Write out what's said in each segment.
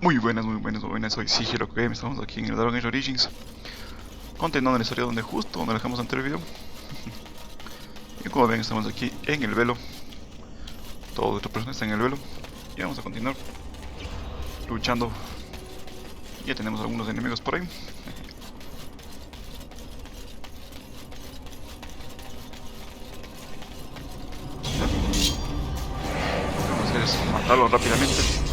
Muy buenas, soy Sigiloco Games, estamos aquí en el Age Origins, continuando la historia donde dejamos anterior video. Y como ven, estamos aquí en el velo, toda otra persona está en el velo, y vamos a continuar luchando. Ya tenemos algunos enemigos por ahí. Lo que vamos a hacer es matarlo rápidamente.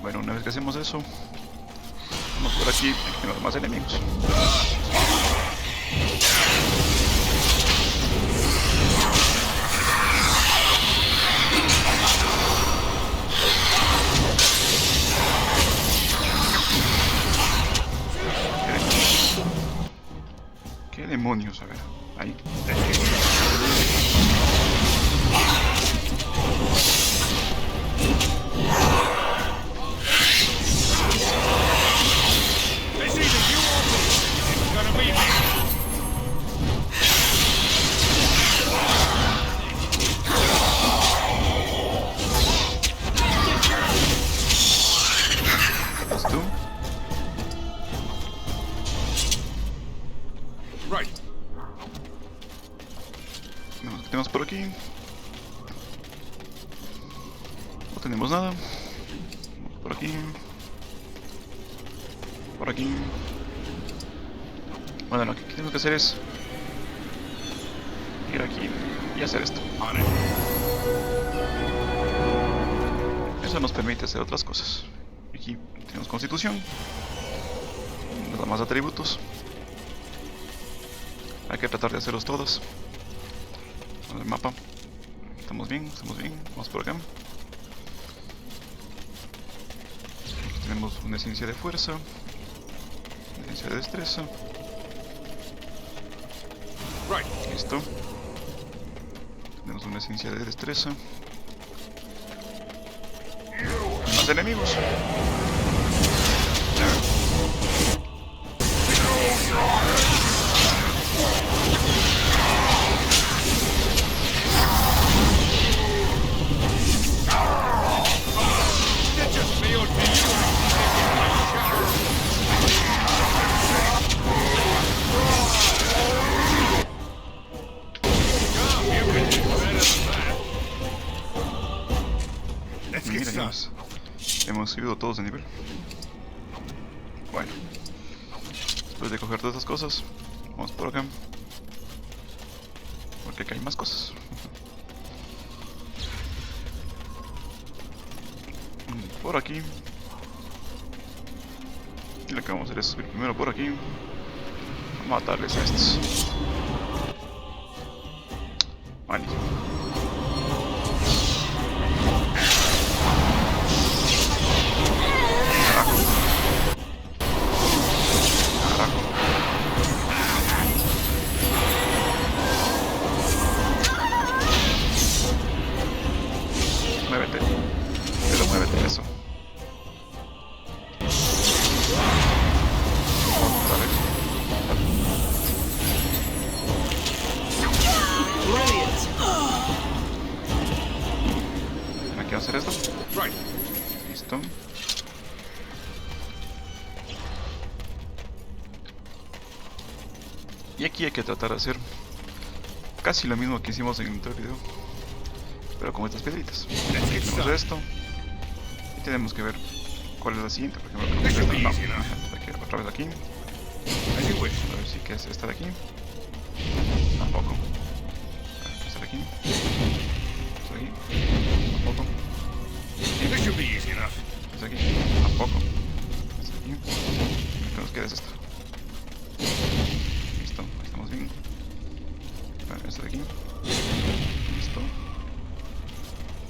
Bueno, una vez que hacemos eso, vamos por aquí tenemos más enemigos. ¿Qué demonios? A ver, ahí. Vemos que tenemos por aquí. No tenemos nada. Por aquí. Por aquí. Bueno, lo que tenemos que hacer es ir aquí y hacer esto. Eso nos permite hacer otras cosas. Aquí tenemos constitución. Nos da más atributos. Hay que tratar de hacerlos todos. El mapa. Estamos bien. Vamos por acá. Aquí tenemos una esencia de fuerza. Una esencia de destreza. Listo. Tenemos una esencia de destreza. Más enemigos. Mira, ya hemos subido todos de nivel. Bueno, después de coger todas estas cosas, vamos por acá. Porque acá hay más cosas. Por aquí. Y lo que vamos a hacer es subir primero por aquí. A matarles a estos. Malísimo. Muévete. Pero muévete eso. Otra vez. ¿Aquí va a hacer esto? Listo. Y aquí hay que tratar de hacer casi lo mismo que hicimos en el video, pero con estas piedritas. Tenemos esto y tenemos que ver cuál es la siguiente. Por ejemplo, esta, no. Otra vez aquí. A ver si que es esta de aquí. Tampoco. Esta de aquí. Esta de aquí. Tampoco. Esta de aquí. Tampoco. Esta de aquí. Lo que nos queda es esta. Listo, ahí estamos bien. Vale, esto de aquí. Listo.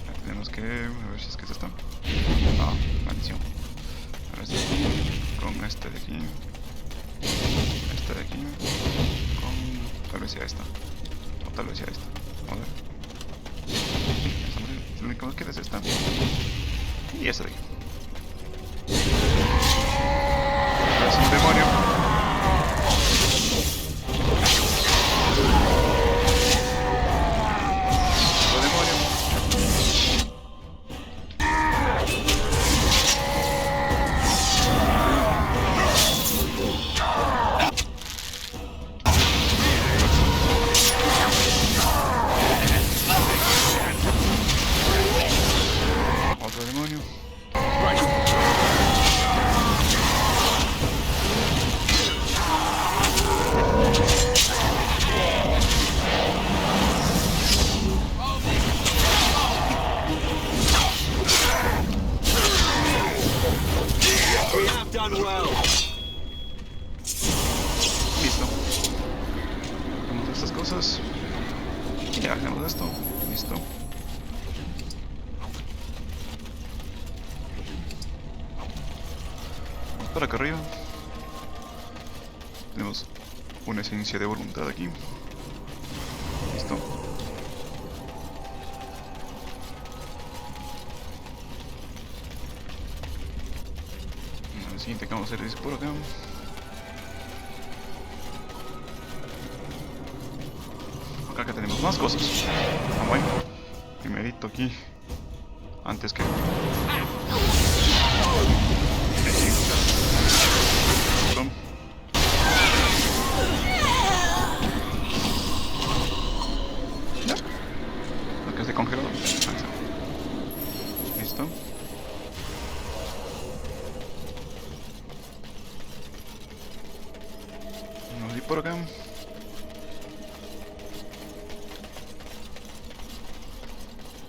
Ya tenemos que... a ver si es que es esto. Ah, maldición. Ahora este de aquí. Con este de aquí. Este de aquí. Con... tal vez sea esta. O tal vez sea esta. Vamos a ver. Lo único que queda es esta. Y esta de aquí. Es un demonio. Otro demonio. Otro demonio. Listo. Hacemos estas cosas. Y ya hacemos esto. Listo. Vamos para acá arriba. Tenemos una esencia de voluntad aquí. Listo. Lo siguiente que vamos a hacer es por acá. Acá tenemos más cosas. Ah, bueno. Primerito aquí. Antes que... Ya. Lo que es de congelador. Listo. Vamos a ir por acá.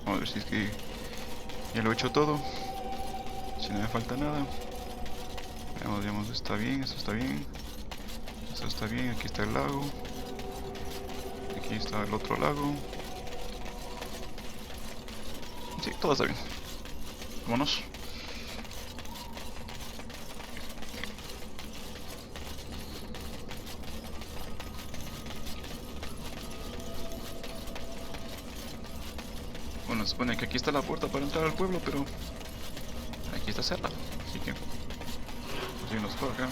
Vamos a ver si es que ya lo he hecho todo. Si no me falta nada. Veamos, está bien, esto está bien. Esto está bien, aquí está el lago. Aquí está el otro lago. Sí, todo está bien. Vámonos. Bueno, se supone que aquí está la puerta para entrar al pueblo, pero aquí está cerrado, así que vamos a irnos por acá.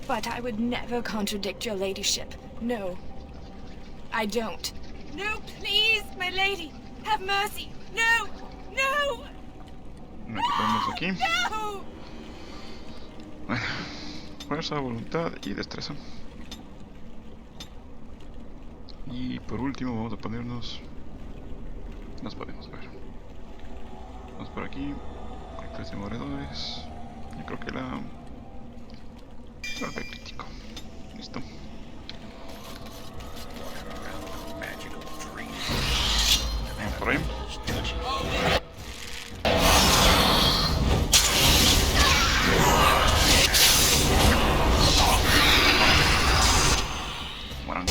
But I would never contradict your ladyship. No, I don't. No, please, my lady, have mercy. No, no. Aquí ponemos aquí. No. Fuerza, voluntad y destreza. Y por último vamos a ponernos... nos podemos ver. Vamos por aquí. Hay 3 demoradores. Yo creo que la... golpe crítico. Listo. Vamos por ahí. Mueran.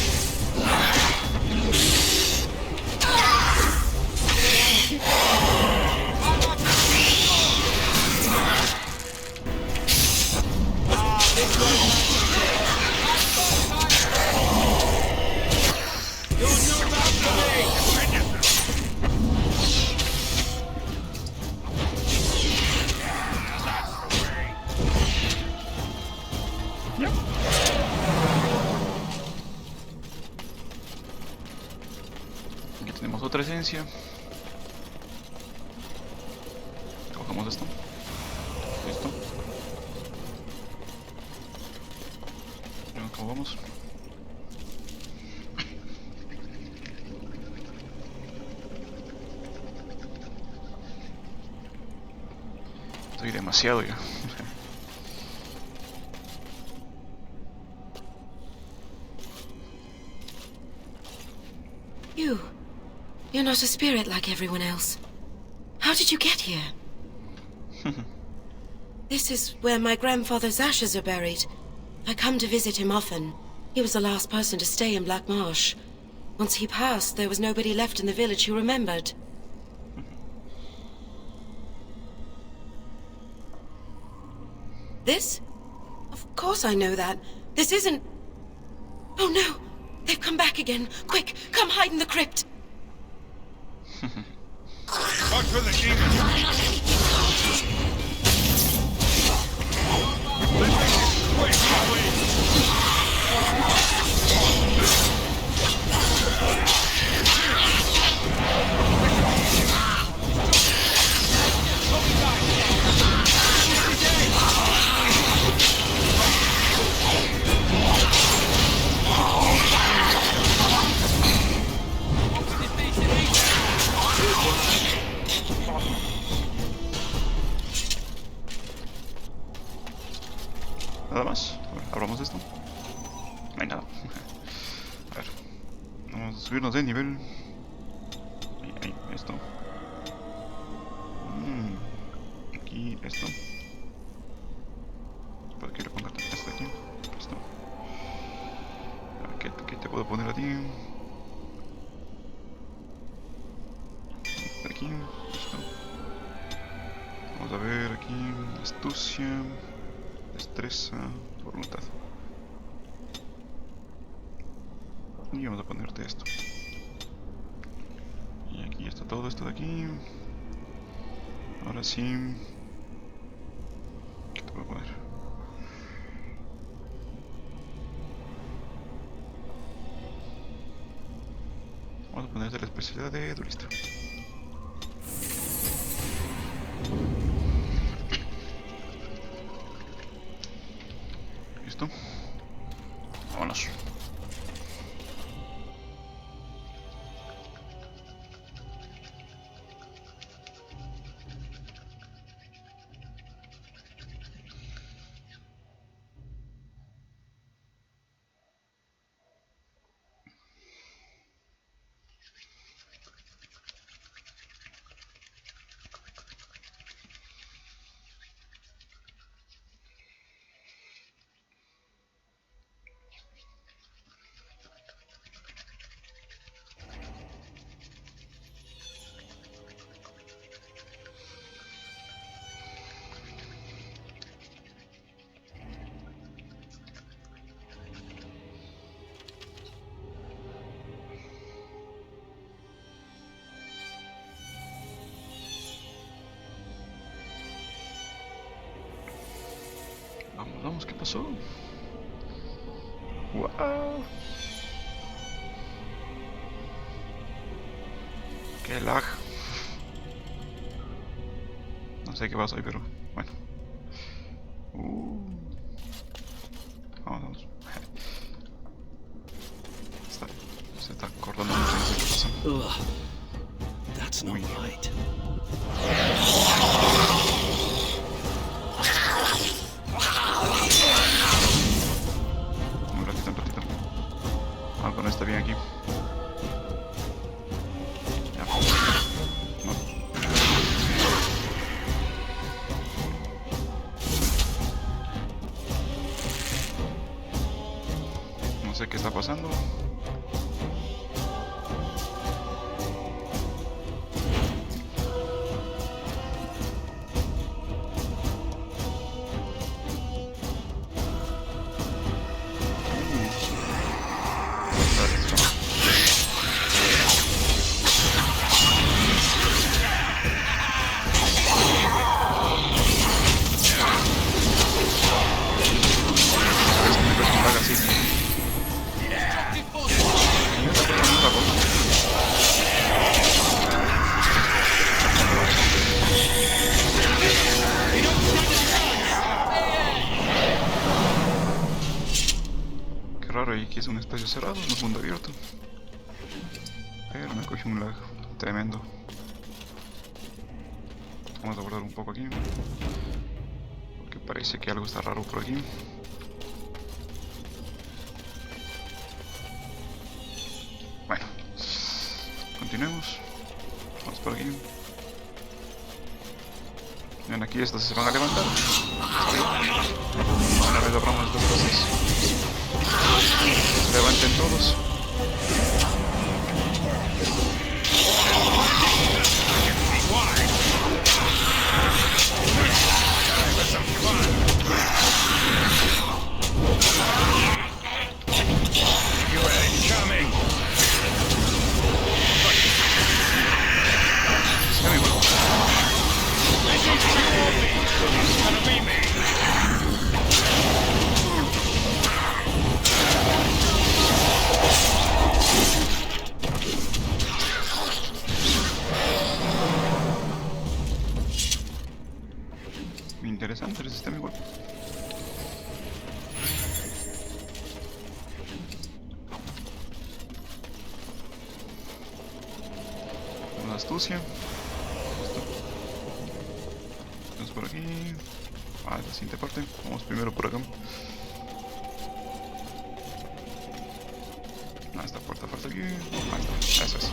Aquí tenemos otra esencia. Cogemos esto. Listo. ¿Cómo vamos? Estoy demasiado ya. You're not a spirit like everyone else. How did you get here? This is where my grandfather's ashes are buried. I come to visit him often. He was the last person to stay in Black Marsh. Once he passed, there was nobody left in the village who remembered. This? Of course I know that. This isn't... Oh no! They've come back again! Quick, come hide in the crypt! Watch for the demons! Quick, please! Nada más. A ver, abramos esto. No hay nada. A ver. Vamos a subirnos de nivel. Ahí, esto. Aquí, esto. ¿Para qué le pongo esto aquí? Esto. A ver, ¿qué te puedo poner a ti? Aquí, esto. Vamos a ver aquí. Astucia. Destreza, voluntad. Y vamos a ponerte esto. Y aquí está todo esto de aquí. Ahora sí. ¿Qué te voy a poner? Vamos a ponerte la especialidad de duelista. ¿Listo? Vámonos. Vamos, ¿qué pasó? ¡Wow! ¡Qué lag! No sé qué pasó hoy, pero bueno. Vamos. Se está acordando mucho de qué pasa. That's not right. Un ratito. Algo no está bien aquí. Ya. No. No sé qué está pasando. Raro, y aquí es un espacio cerrado, no es mundo abierto. Pero me cogí un lag tremendo. Vamos a guardar un poco aquí, porque parece que algo está raro por aquí. Bueno, continuemos. Vamos por aquí. Ven, aquí estos se van a levantar. Una vez abramos estas cosas, se levanten todos. Interesante el sistema igual. Una astucia. Vamos por aquí. Ah, la siguiente parte. Vamos primero por acá. Ah, esta puerta falta aquí. Ah, está. Eso es.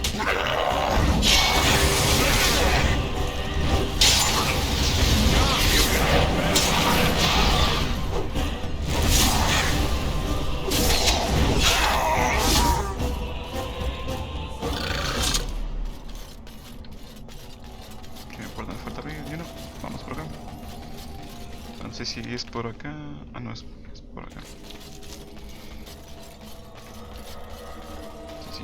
Vamos por acá. No sé si es por acá. Ah, no, es por acá. Sí, sí.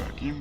Aquí.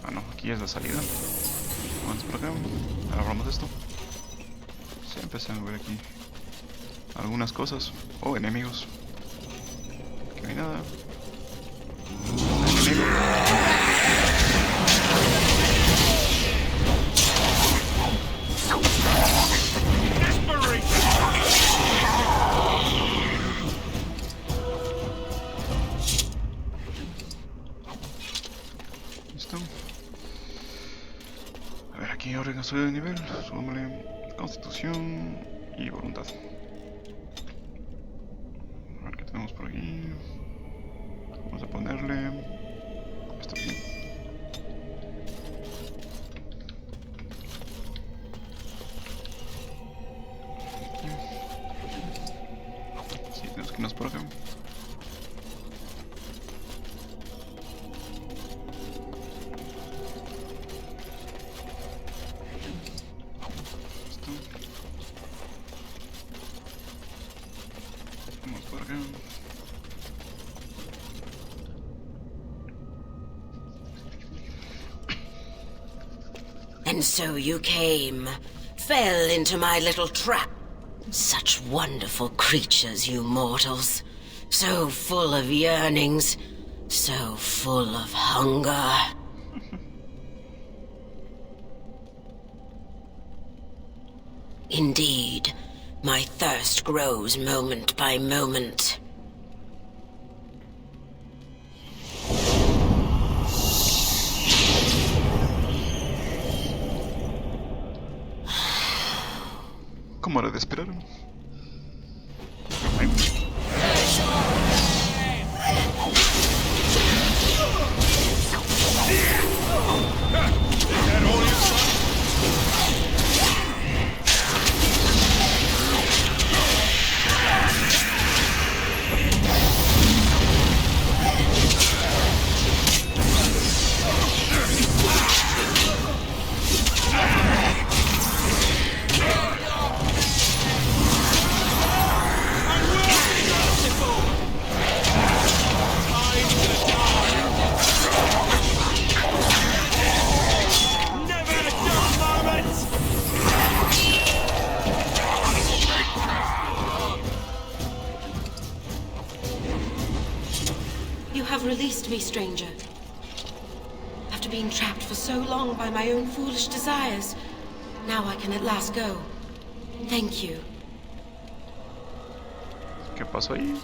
Ah, no, aquí es la salida. Vamos por acá. Ahora abramos esto. Se empiezan a ver aquí algunas cosas. Oh, enemigos. Aquí no hay nada. Enemigo. Listo. A ver, aquí ahora que soy de nivel, subámosle constitución y voluntad. A ver qué tenemos por aquí. Vamos a ponerle esto aquí. Sí, tenemos que irnos por acá. Vamos por acá. And so you came, fell into my little trap. Such wonderful creatures, you mortals. So full of yearnings, so full of hunger. Indeed, my thirst grows moment by moment. Como era de esperar. released me, stranger. After being trapped for so long by my own foolish desires, now I can at last go. Thank you. ¿Qué pasó ahí?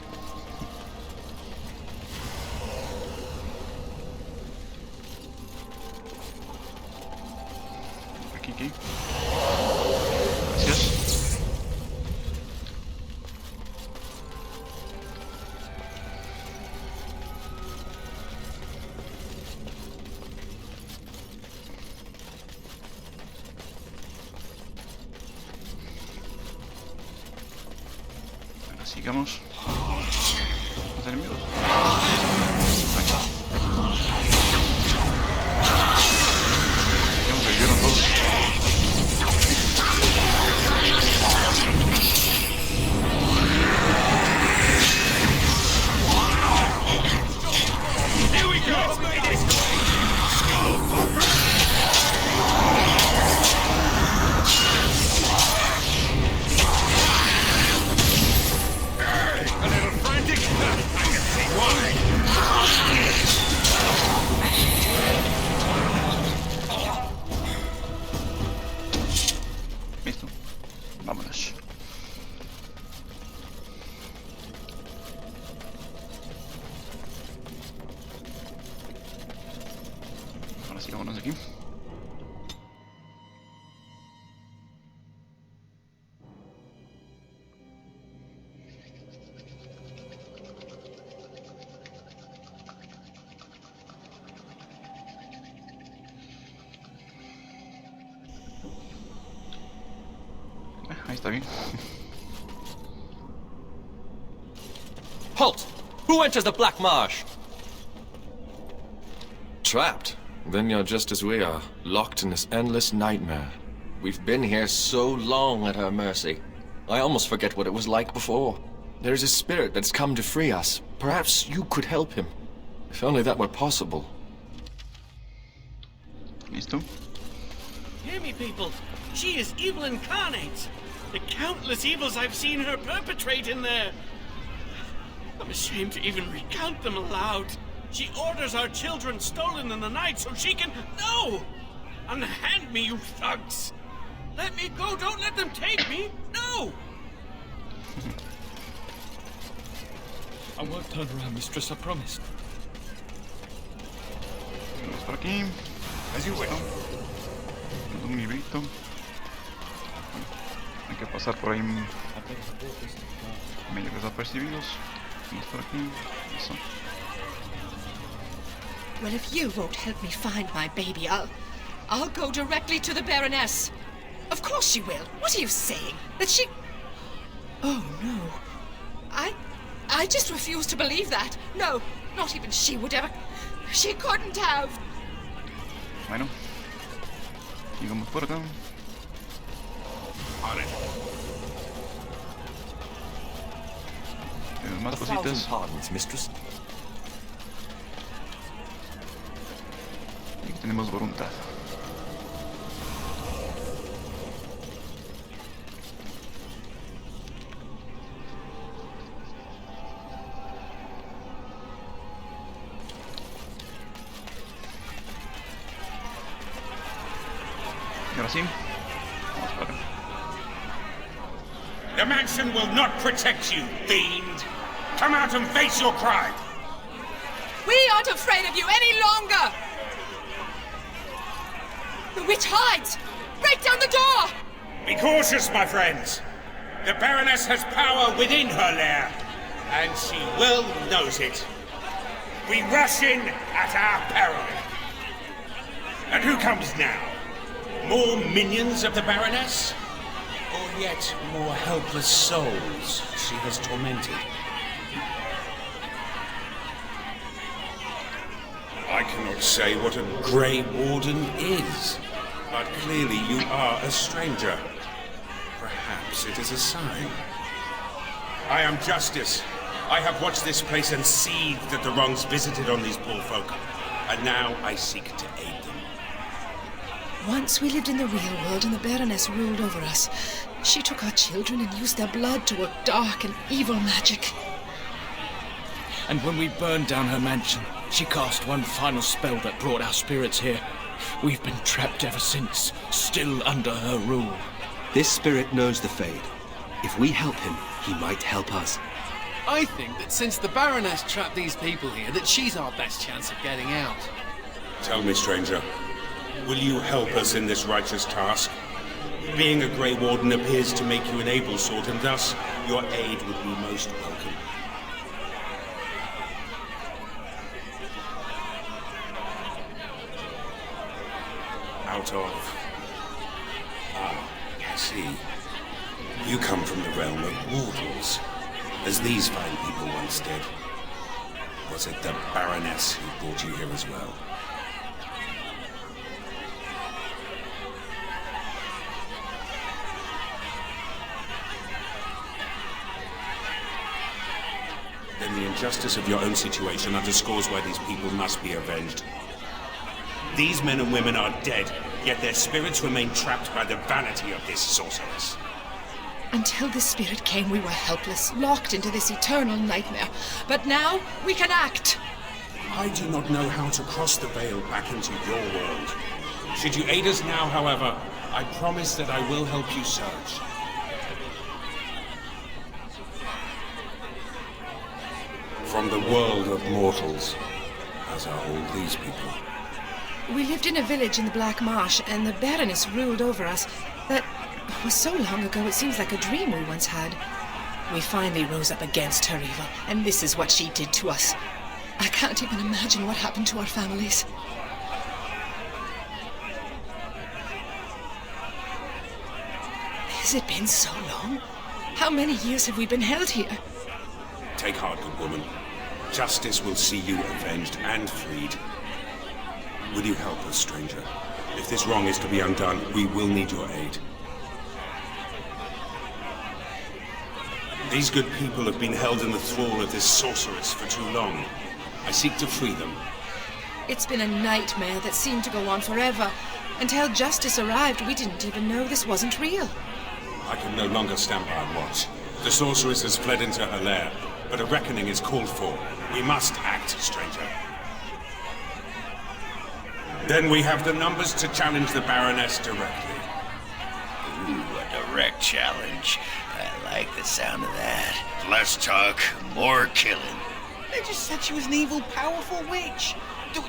Aquí. Gracias. Ahora sigamos. Los enemigos. Digamos que vieron todos. Listo. Vámonos. Ahora sí, vámonos de aquí. Ahí está bien. Halt! Who enters the Black Marsh? Trapped? Then you're just as we are, locked in this endless nightmare. We've been here so long at her mercy. I almost forget what it was like before. There's a spirit that's come to free us. Perhaps you could help him. If only that were possible. Listo. Hear me, people. She is evil incarnate. The countless evils I've seen her perpetrate in there. I'm ashamed to even recount them aloud. She orders our children stolen in the night so she can... No! Unhand me, you thugs! Let me go! Don't let them take me! No! I won't turn around, mistress, I promise. Vamos por aquí. As you wish. Un librito. Hay que pasar por ahí medio desapercibidos. Vamos por aquí. Eso. Well, if you won't help me find my baby, I'll go directly to the Baroness. Of course she will. What are you saying? That she... Oh, no. I just refuse to believe that. No, not even she would ever... She couldn't have. Bueno. Sigamos por acá. Tenemos más cositas. Pardons, mistress. Y tenemos voluntad. Y ahora sí. Vamos para acá. The mansion will not protect you, fiend. Come out and face your crime. We aren't afraid of you any longer! The witch hides! Break down the door! Be cautious, my friends. The Baroness has power within her lair, and she well knows it. We rush in at our peril. And who comes now? More minions of the Baroness? Or yet more helpless souls she has tormented? I cannot say what a Grey Warden is, but clearly you are a stranger. Perhaps it is a sign. I am Justice. I have watched this place and seethed at the wrongs visited on these poor folk, and now I seek to aid them. Once we lived in the real world and the Baroness ruled over us. She took our children and used their blood to work dark and evil magic. And when we burned down her mansion, She cast one final spell that brought our spirits here. We've been trapped ever since, still under her rule. This spirit knows the Fade. If we help him, he might help us. I think that since the Baroness trapped these people here, that she's our best chance of getting out. Tell me, stranger, will you help us in this righteous task? Being a Grey Warden appears to make you an able sort, and thus your aid would be most welcome. Out of... I see. You come from the realm of mortals, as these fine people once did. Was it the Baroness who brought you here as well? Then the injustice of your own situation underscores why these people must be avenged. These men and women are dead, yet their spirits remain trapped by the vanity of this sorceress. Until this spirit came, we were helpless, locked into this eternal nightmare. But now, we can act! I do not know how to cross the veil back into your world. Should you aid us now, however, I promise that I will help you search. From the world of mortals, as are all these people. We lived in a village in the Black Marsh, and the Baroness ruled over us. That was so long ago, it seems like a dream we once had. We finally rose up against her evil, and this is what she did to us. I can't even imagine what happened to our families. Has it been so long? How many years have we been held here? Take heart, good woman. Justice will see you avenged and freed. Will you help us, stranger? If this wrong is to be undone, we will need your aid. These good people have been held in the thrall of this sorceress for too long. I seek to free them. It's been a nightmare that seemed to go on forever. Until justice arrived, we didn't even know this wasn't real. I can no longer stand by and watch. The sorceress has fled into her lair, but a reckoning is called for. We must act, stranger. Then we have the numbers to challenge the Baroness directly. Ooh, a direct challenge. I like the sound of that. Less talk, more killing. They just said she was an evil, powerful witch.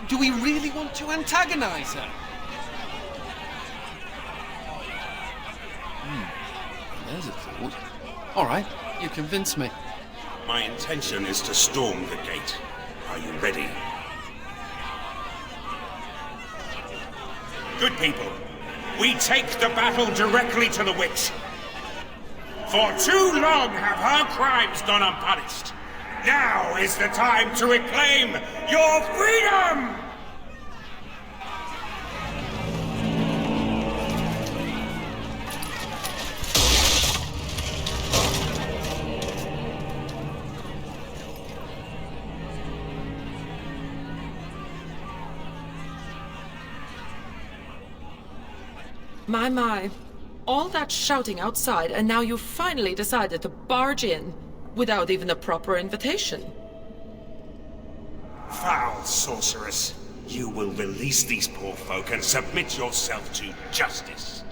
Do we really want to antagonize her? There's a thought. All right, you convinced me. My intention is to storm the gate. Are you ready? Good people, we take the battle directly to the witch. For too long have her crimes gone unpunished. Now is the time to reclaim your freedom! My. All that shouting outside, and now you finally decided to barge in without even a proper invitation. Foul sorceress. You will release these poor folk and submit yourself to justice.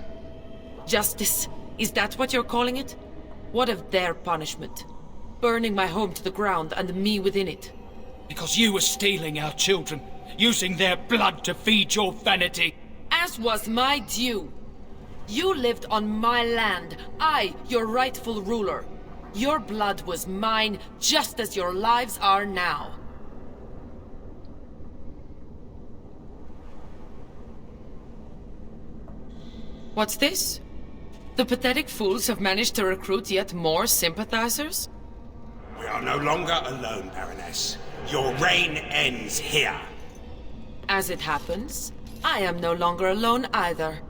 Justice? Is that what you're calling it? What of their punishment? Burning my home to the ground and me within it. Because you were stealing our children, using their blood to feed your vanity. As was my due. You lived on my land, I, your rightful ruler. Your blood was mine, just as your lives are now. What's this? The pathetic fools have managed to recruit yet more sympathizers? We are no longer alone, Baroness. Your reign ends here. As it happens, I am no longer alone either.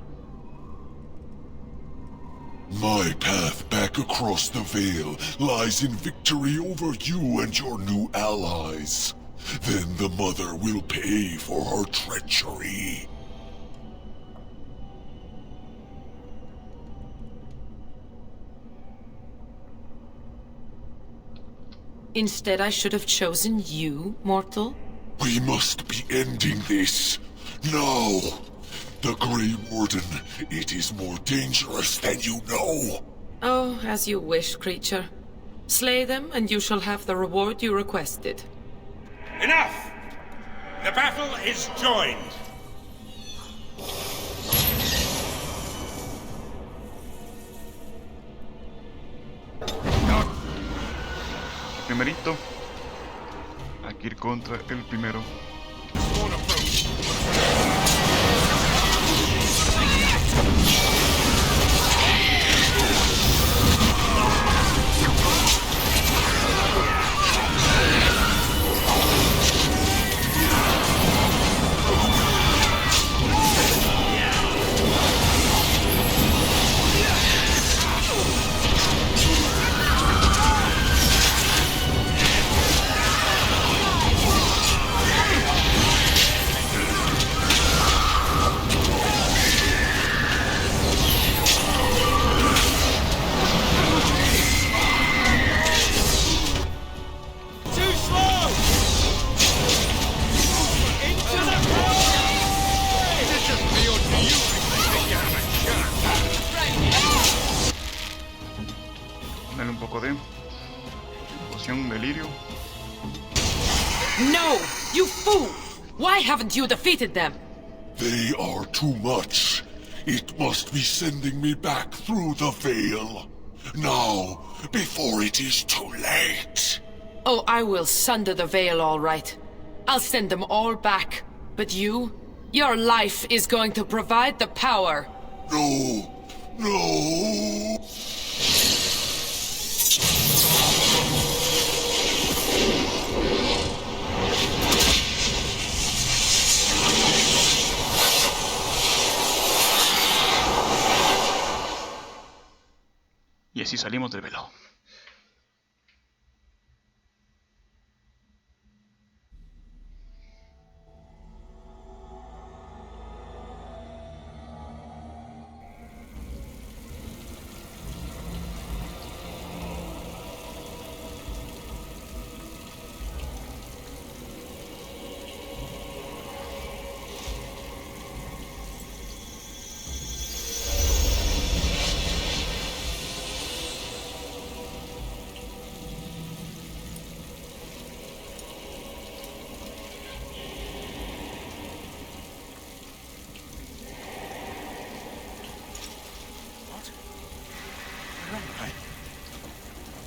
My path back across the Veil lies in victory over you and your new allies. Then the Mother will pay for her treachery. Instead, I should have chosen you, mortal. We must be ending this. Now. The Grey Warden, it is more dangerous than you know. Oh, as you wish, creature. Slay them, and you shall have the reward you requested. Enough! The battle is joined. Primerito. Hay que ir contra el primero. Dale un poco de poción delirio. No! You fool! Why haven't you defeated them? They are too much. It must be sending me back through the veil. Now, before it is too late. Oh, I will sunder the veil, all right. I'll send them all back. But you? Your life is going to provide the power. No. No. Y así salimos del velo.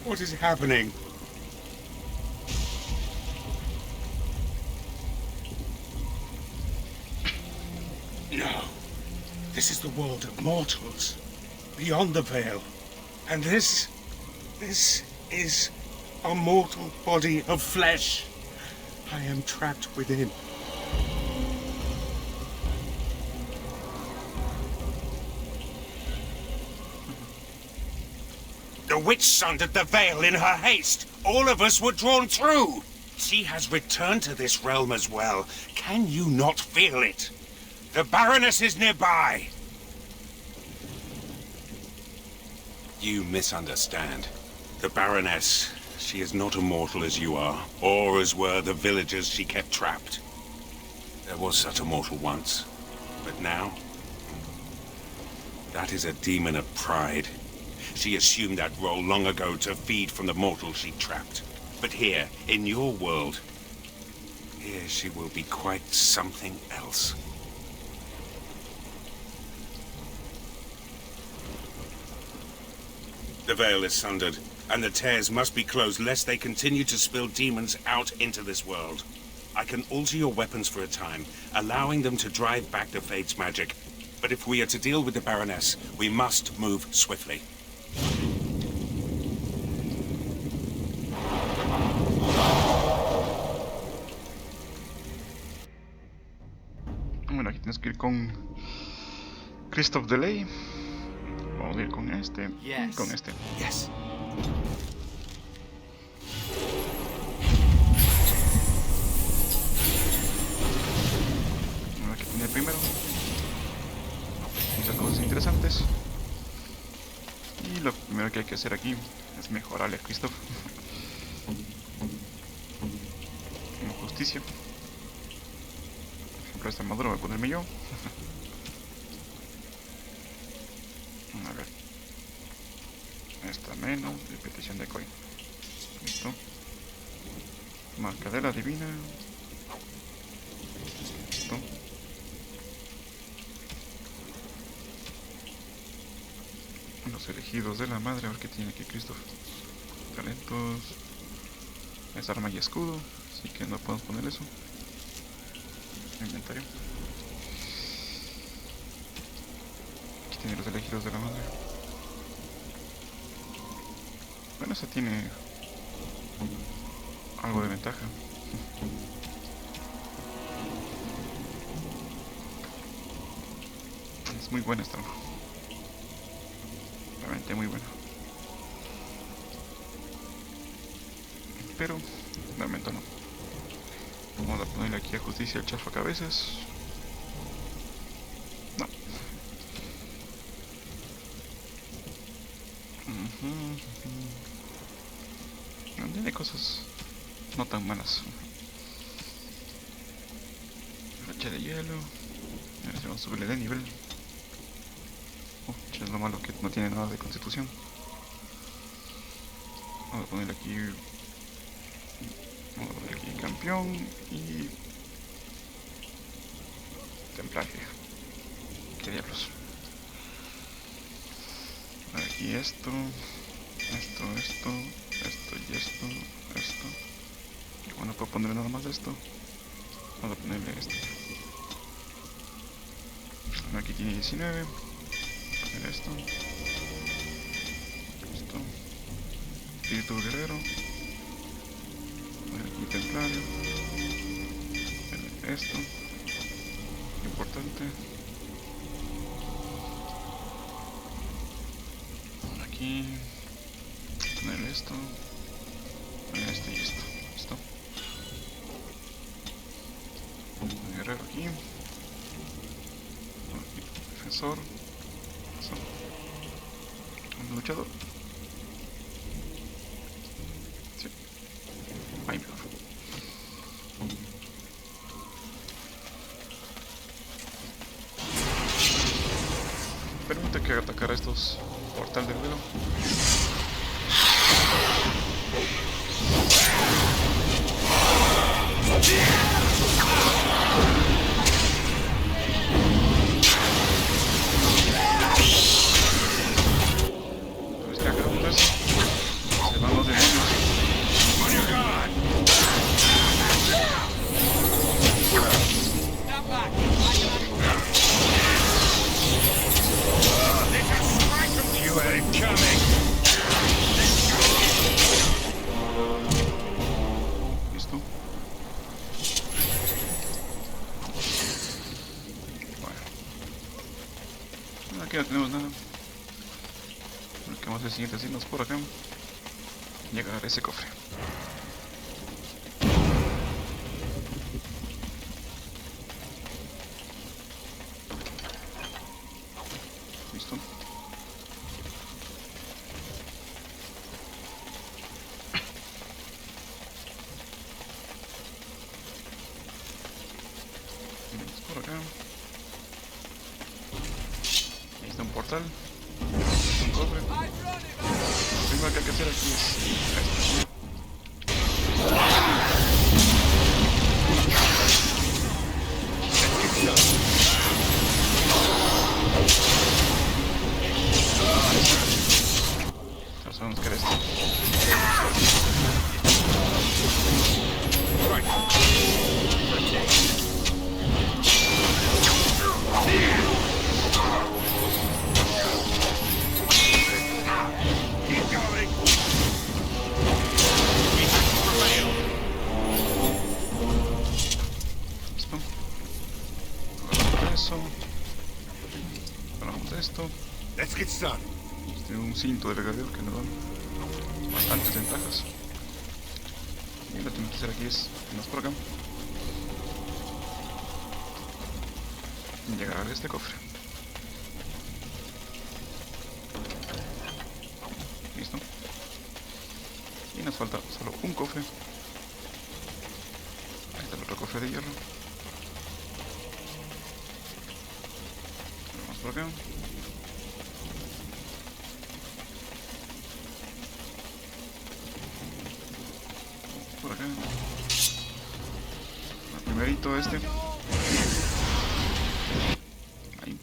What is happening? No. This is the world of mortals, beyond the veil. And this is a mortal body of flesh. I am trapped within. The witch sundered the veil in her haste. All of us were drawn through. She has returned to this realm as well. Can you not feel it? The Baroness is nearby. You misunderstand. The Baroness, she is not immortal as you are, or as were the villagers she kept trapped. There was such a mortal once, but now, that is a demon of pride. She assumed that role long ago to feed from the mortals she trapped. But here, in your world, here she will be quite something else. The veil is sundered, and the tears must be closed lest they continue to spill demons out into this world. I can alter your weapons for a time, allowing them to drive back the Fate's magic. But if we are to deal with the Baroness, we must move swiftly. Bueno, aquí tienes que ir con Christoph Delay. Vamos a ir con este. Yes. Con este. Yes. Bueno, aquí tiene el primero. Muchas cosas interesantes. Y lo primero que hay que hacer aquí es mejorarle a Christoph. Con justicia. ejemplo, esta armadura voy a ponerme yo. A ver. Esta menos, de petición de coin. Listo. Marcadera divina. Listo. Los elegidos de la madre, a ver qué tiene aquí Christopher. Talentos. Es arma y escudo, así que no podemos poner eso. Inventario. Aquí tiene los elegidos de la madre. Bueno, esa tiene algo de ventaja. Es muy buena esta arma. Realmente muy buena. Pero de momento no. Vamos a ponerle aquí a justicia el chafacabezas. No. Tiene cosas no tan malas. Flecha de hielo. Vamos a subirle de nivel. Es lo malo que no tiene nada de constitución. Vamos a ponerle aquí. Vamos a poner aquí campeón y templaje. ¿Qué diablos? Aquí esto y esto. Y bueno, puedo ponerle nada más de esto. Vamos a ponerle esto. Aquí tiene 19. Poner esto. Espíritu guerrero. Aquí templario. Esto. Importante. Aquí. Poner esto. Poner esto y esto. Listo. Guerrero aquí. Defensor. Eso. Un luchador. Sí. Ahí mejor. Permite que atacar a estos portal del velo. Pues que acabamos de eso. Se van los demonios. ¿Listo? Bueno. Aquí no tenemos nada. Lo que vamos a hacer siguiente es irnos por acá. Llegar a ese cofre. ¿Listo? Vamos por acá. Ahí está un portal. Un cofre. Lo primero que hay que hacer aquí es esto. Ya sabemos que era esto. Listo. Agarramos eso. Agarramos esto. Let's get started. Este un cinto de regadeo que nos dan bastantes ventajas. Y lo que tenemos que hacer aquí es irnos por acá. Y llegar a este cofre. Listo. Y nos falta solo un cofre. Ahí está el otro cofre de hierro. por acá. Por acá. El primerito este. Ahí.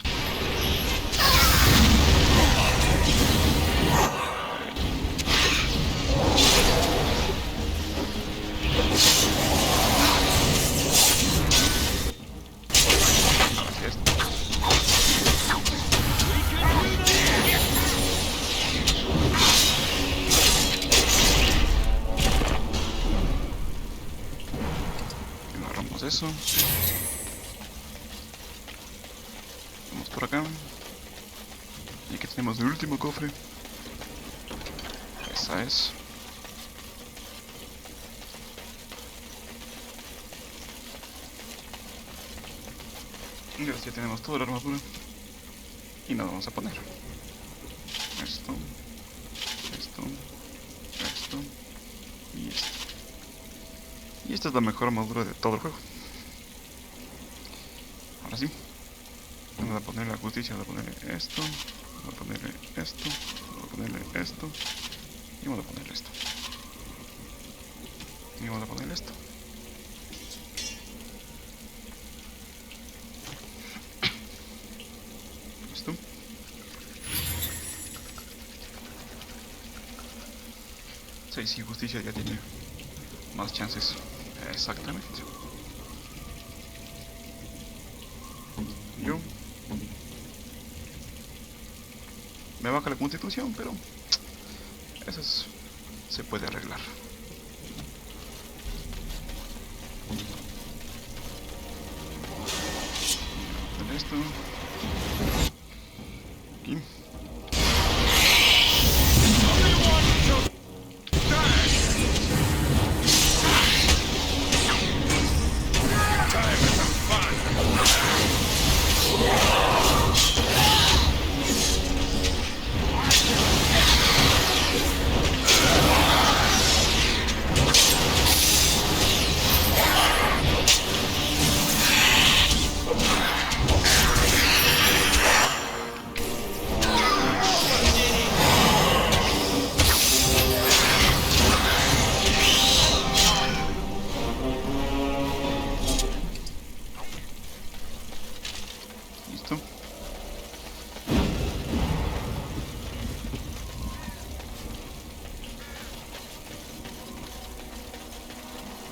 Eso. Vamos por acá. Y aquí tenemos el último cofre. Esa es. Y ahora ya tenemos toda la armadura. Y nos vamos a poner esto, esto, esto y esto. Y esta es la mejor armadura de todo el juego. Ahora sí. Vamos a ponerle la justicia, vamos a ponerle esto, vamos a ponerle esto, vamos a ponerle esto, y vamos a ponerle esto. Y vamos a ponerle esto. Esto. Sí, justicia ya tiene más chances. Exactamente. Yo me baja la constitución, pero eso se puede arreglar. Con esto aquí.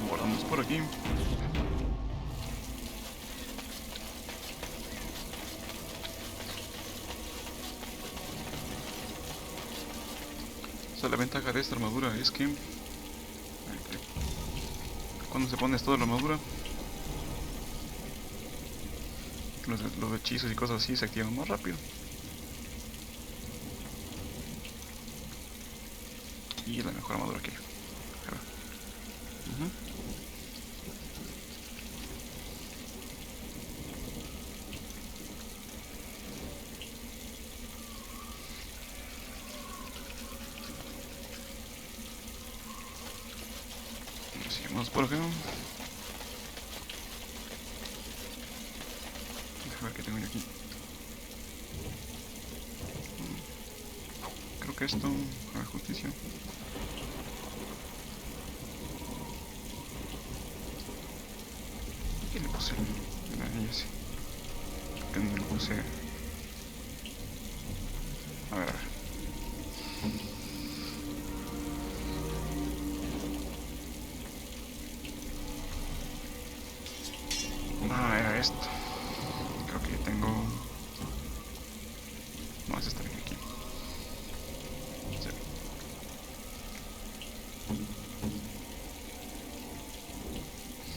Guardamos por aquí. O sea, la ventaja de esta armadura es que cuando se pone toda la armadura, los hechizos y cosas así se activan más rápido. Y es la mejor armadura que hay. Seguimos por acá. Déjame ver qué tengo yo aquí. Creo que esto... A ver, justicia. ¿Qué le puse? Ahí sí. ¿Qué no le puse? A ver, a ver. Ah, era esto. Creo que tengo... No, es esta de aquí. Sí.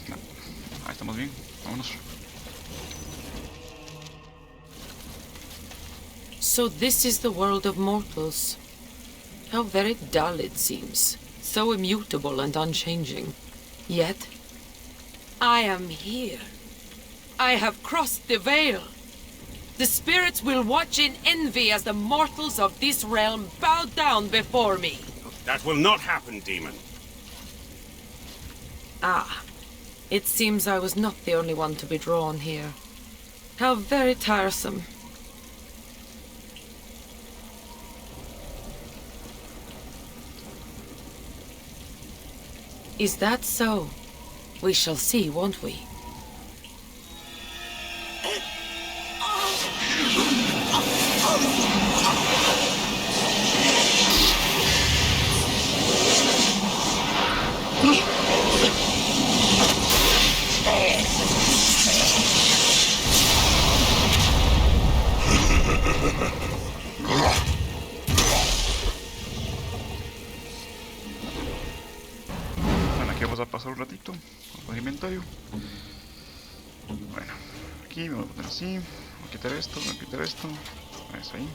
No. Ahí estamos bien. Vámonos. So this is the world of mortals. How very dull it seems. So immutable and unchanging. Yet, I am here. I have crossed the veil. The spirits will watch in envy as the mortals of this realm bow down before me. That will not happen, demon. Ah, it seems I was not the only one to be drawn here. How very tiresome. Is that so? We shall see, won't we? Bueno, aquí vamos a pasar un ratito con el inventario. Bueno, aquí me voy a poner así. Voy a quitar esto, voy a quitar esto. Eso ahí.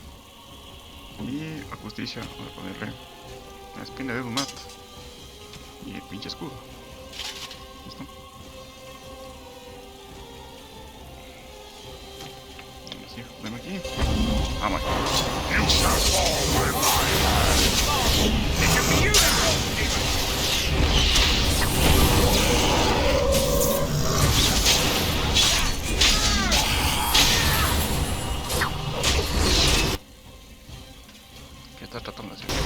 Y a justicia voy a ponerle la espina de Dumat y el pinche escudo. ¿Listo? Así, ponemos aquí. Vamos. ¿Qué está tratando de hacer?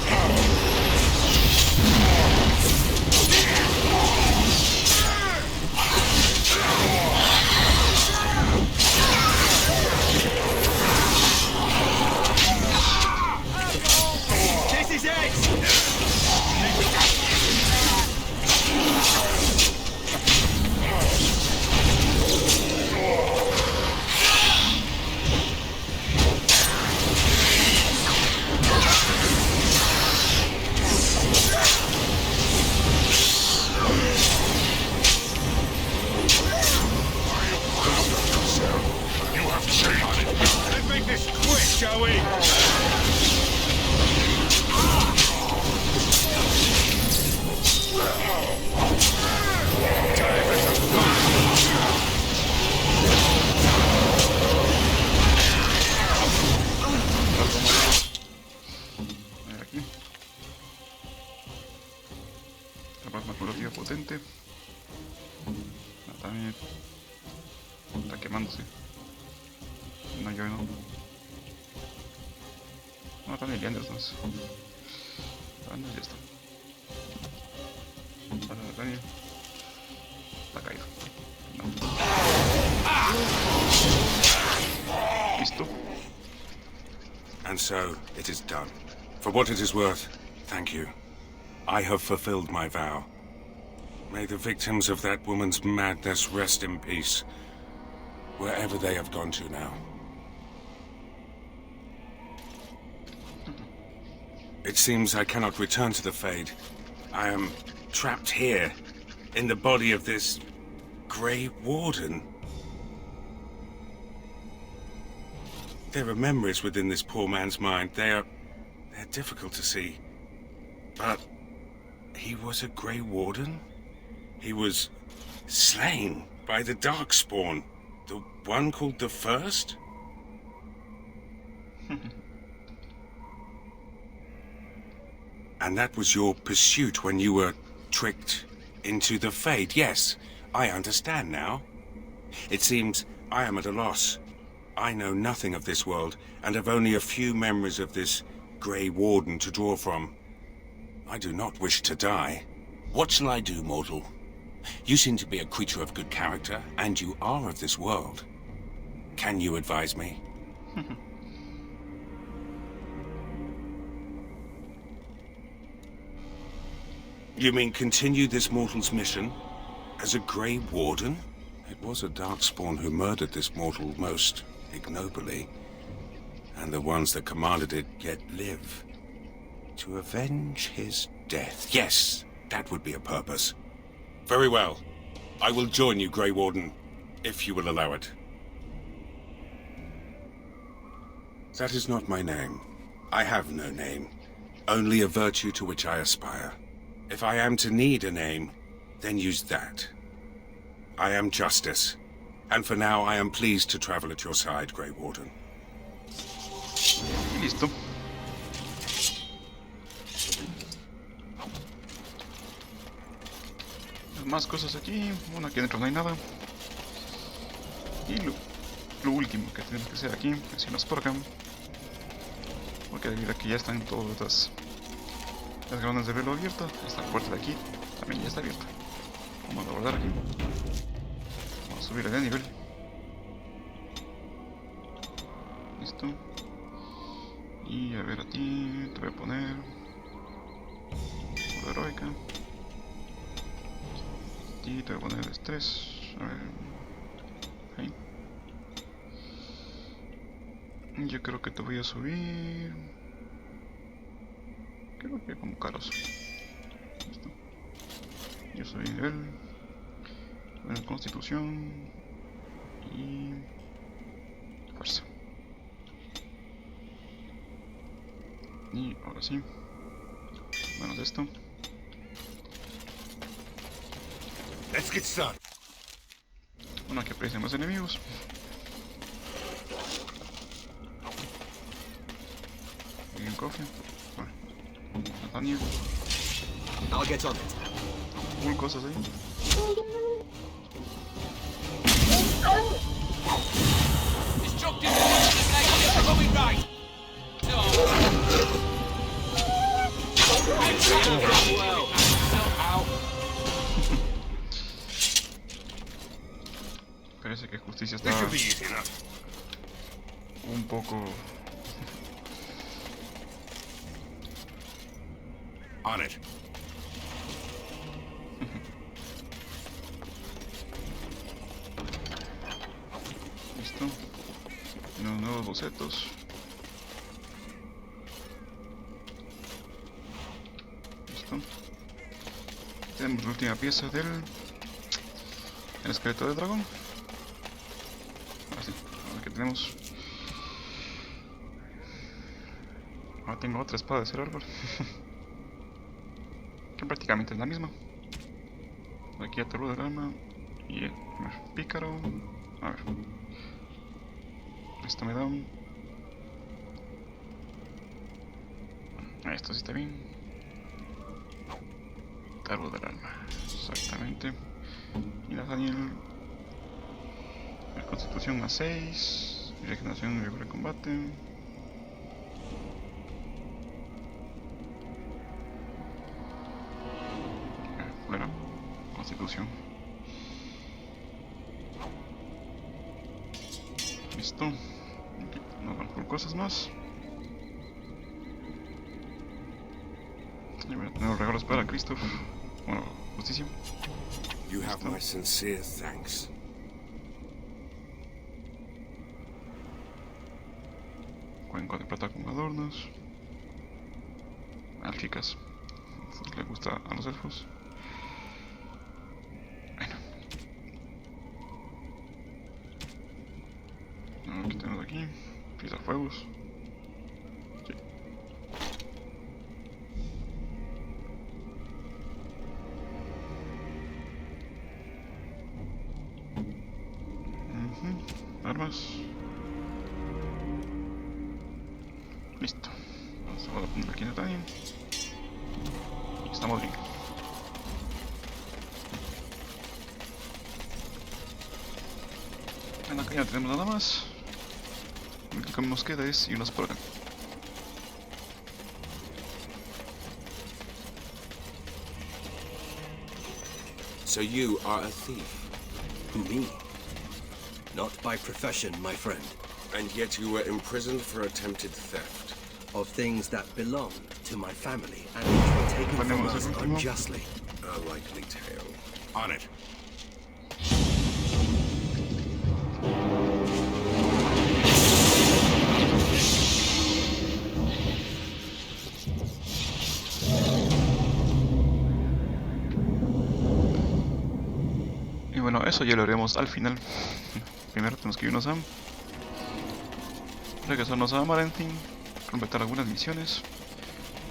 Potente. También está quemándose. No, yo no. No, están liando entonces. Ya está. Daniel. Está caído. No. Listo. And so, it is done. For what it is worth, thank you. I have fulfilled my vow. May the victims of that woman's madness rest in peace, wherever they have gone to now. It seems I cannot return to the Fade. I am trapped here, in the body of this Grey Warden. There are memories within this poor man's mind. They're difficult to see. But he was a Grey Warden? He was slain by the Darkspawn, the one called the First? And that was your pursuit when you were tricked into the Fade. Yes, I understand now. It seems I am at a loss. I know nothing of this world, and have only a few memories of this Grey Warden to draw from. I do not wish to die. What shall I do, mortal? You seem to be a creature of good character, and you are of this world. Can you advise me? You mean continue this mortal's mission as a Grey Warden? It was a Darkspawn who murdered this mortal most ignobly, and the ones that commanded it yet live. To avenge his death. Yes, that would be a purpose. Very well. I will join you, Grey Warden, if you will allow it. That is not my name. I have no name. Only a virtue to which I aspire. If I am to need a name, then use that. I am Justice, and for now I am pleased to travel at your side, Grey Warden. Listo. Más cosas aquí. Bueno, aquí adentro no hay nada. Y lo último que tenemos que hacer aquí es irnos por acá. Porque debido a que ya están todas las gradas de velo abierta, está la puerta de aquí También ya está abierta. Vamos a guardar aquí. Vamos a subir de nivel. Listo. Y a ver a ti, te voy a poner modo heroica. A ti te voy a poner estrés. A ver. Ahí. Yo creo que te voy a subir. Creo que como caros. Listo. Yo soy nivel. Bueno, constitución. Y fuerza. Y ahora sí. Menos esto. Let's get started. Bueno, que aparecen más enemigos. Hay un cofre. Bueno. Nathaniel. I'll get on it. Full cosas ahí. Destructive is coming right. Parece que justicia está un poco... On it. Listo. Tenemos nuevos bocetos. Listo. Tenemos la última pieza del el esqueleto del dragón. Ahora sí, ahora que tenemos. Ahora tengo otra espada de ser árbol. Que prácticamente es la misma. Aquí atarruda del alma. Y el primer pícaro. A ver. Esto me da un... Esto sí está bien. Atarruda del alma. Exactamente. Y Nathaniel. La constitución a 6. Regeneración y vigor de combate. Fuera. Constitución. Listo. Aquí nos van por cosas más. Y voy a tener regalos para Christoph. Bueno, justicia. You have my sincere thanks. Cuenco de plata con adornos. Ah, chicas. Si les gusta a los elfos. Bueno. ¿Qué tenemos aquí? Pisafuegos. Sí. Armas. Listo. Vamos a poner aquí en el time. Y estamos bien. En acá ya no tenemos nada más. Lo que nos queda es irnos por acá. So you are a thief? Me? Not by profession, my friend. And yet you were imprisoned for attempted theft. Of things that belong to my family and which were taken from us unjustly. A likely tale. On it. Y bueno, eso ya lo haremos al final. Primero tenemos que irnos a regresarnos a Marentin, completar algunas misiones,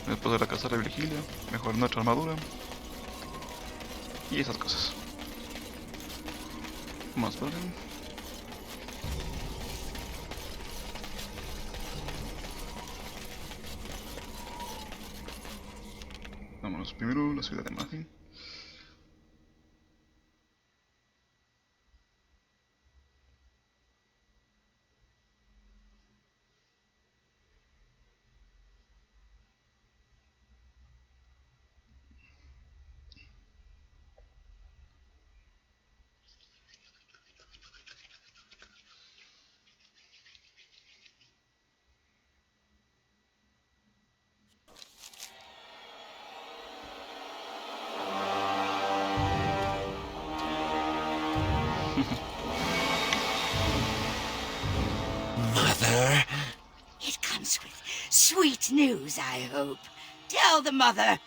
después de la cazar de Virgilia, mejorar nuestra armadura y esas cosas. Más por ahí. Vámonos primero a la ciudad de Marentin. nice news, I hope. Tell the mother.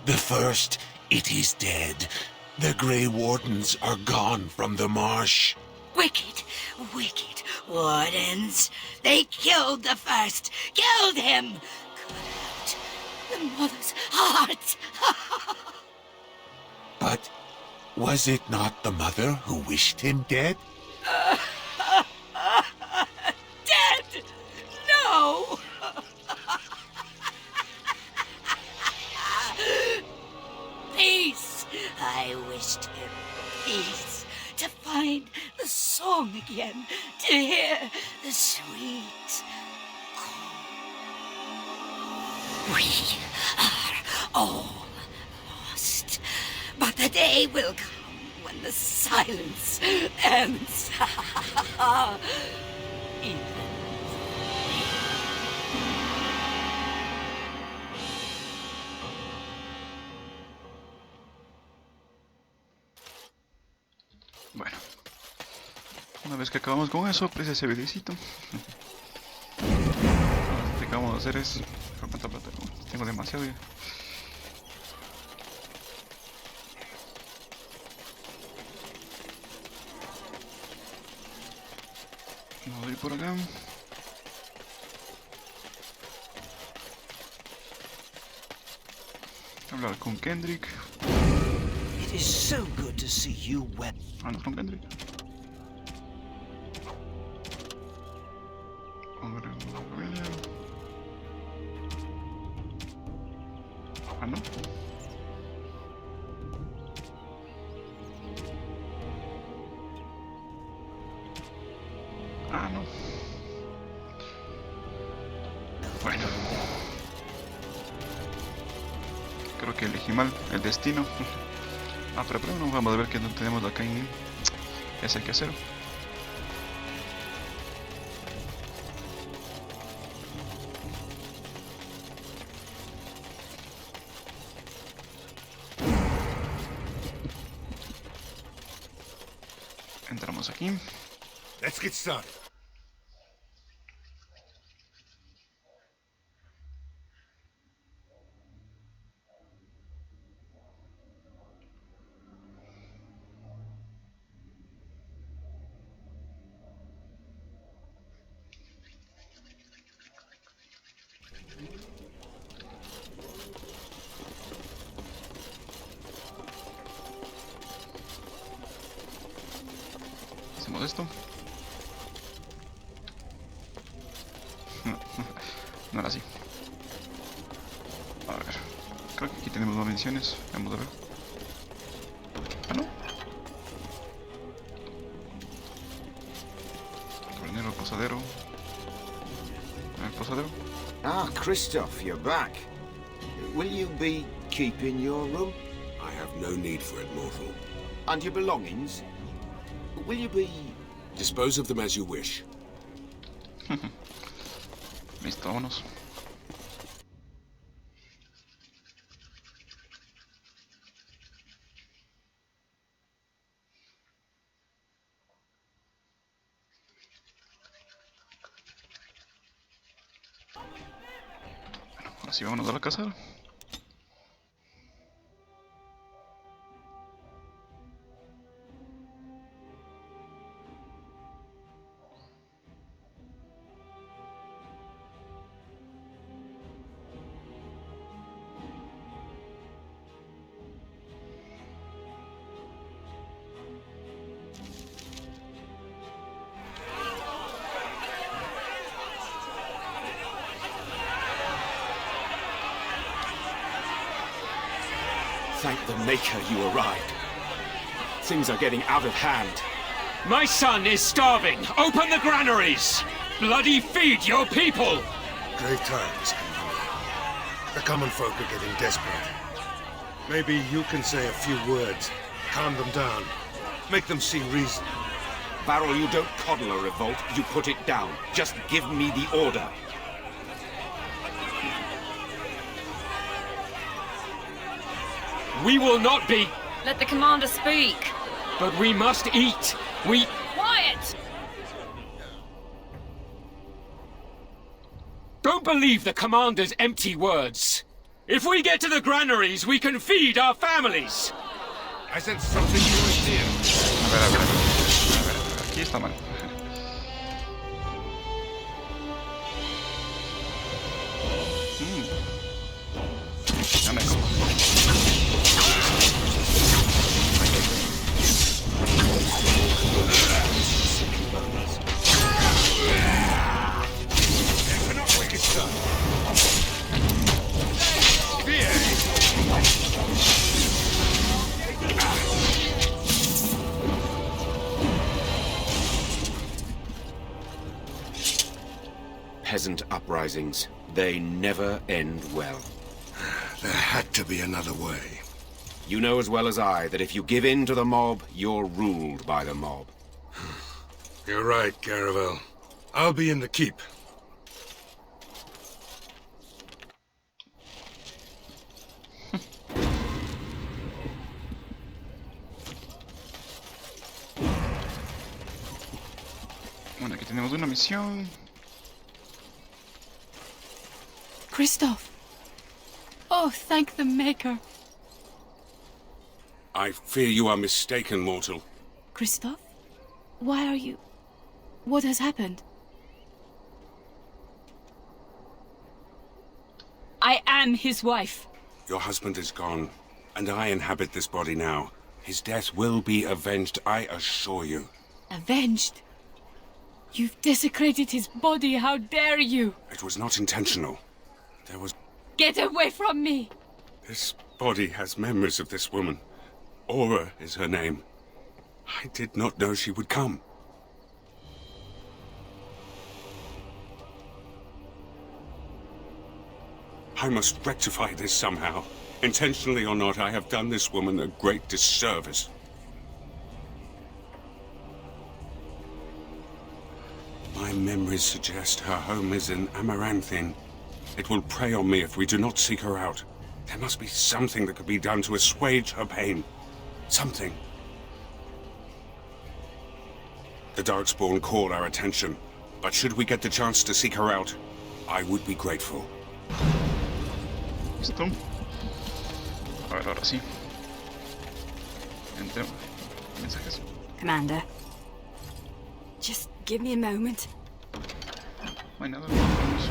The first, it is dead. The Grey Wardens are gone from the marsh. Wicked, wicked wardens. They killed the first. Killed him. Cut out the mother's heart. But was it not the mother who wished him dead? Dead? No. Peace. I wished him peace. To find the song again. To hear the sweet call. We are all lost. But the day will come when the silence ends. Even Bueno, una vez que acabamos con eso, aprecia ese videocito. Lo que acabamos de hacer es... ¿Cuánta plata? Tengo demasiado ya. Vamos a ir por acá. Hablar con Kendrick. It is so good to see you well. Hablar con Kendrick. Hablar con William. Ah, no. Ah, no. Bueno. Creo que elegí mal el destino. Ah, pero primero vamos a ver qué tenemos acá en ese que hacer. Entramos aquí. Let's get started. Hacemos esto. No era así. A ver. Creo que aquí tenemos más menciones. Vamos a ver. Ah, no. Tornero, posadero. Posadero. Ah, Christoph, you're back. Will you be keeping your room? I have no need for it, mortal. And your belongings? Will you be... Dispose of them as you wish. Listo, vámonos. Bueno, ahora sí vámonos a la casa. Thank the Maker you arrived. Things are getting out of hand. My son is starving. Open the granaries. Bloody feed your people. Grave times, Commander. The common folk are getting desperate. Maybe you can say a few words, calm them down, make them see reason. Varro, you don't coddle a revolt, you put it down. Just give me the order. We will not be... Let the commander speak. But we must eat. We... Quiet! Don't believe the commander's empty words. If we get to the granaries, we can feed our families. Is it something you would do? A ver. Aquí está mal. Ya me como. Peasant uprisings. They never end well. There had to be another way. You know as well as I that if you give in to the mob, you're ruled by the mob. You're right, Caravel. I'll be in the keep. Bueno, aquí tenemos una misión. Christoph! Oh, thank the Maker. I fear you are mistaken, mortal. Christoph? Why are you... What has happened? I am his wife. Your husband is gone, and I inhabit this body now. His death will be avenged, I assure you. Avenged? You've desecrated his body, how dare you! It was not intentional. There was... Get away from me! This body has memories of this woman. Aura is her name. I did not know she would come. I must rectify this somehow. Intentionally or not, I have done this woman a great disservice. My memories suggest her home is in Amaranthine. It will prey on me if we do not seek her out. There must be something that could be done to assuage her pain. Something. The Darkspawn call our attention, but should we get the chance to seek her out, I would be grateful. Listo. A ver, ahora sí. Entre mensajes. Commander. Just give me a moment. No hay nada, vamos.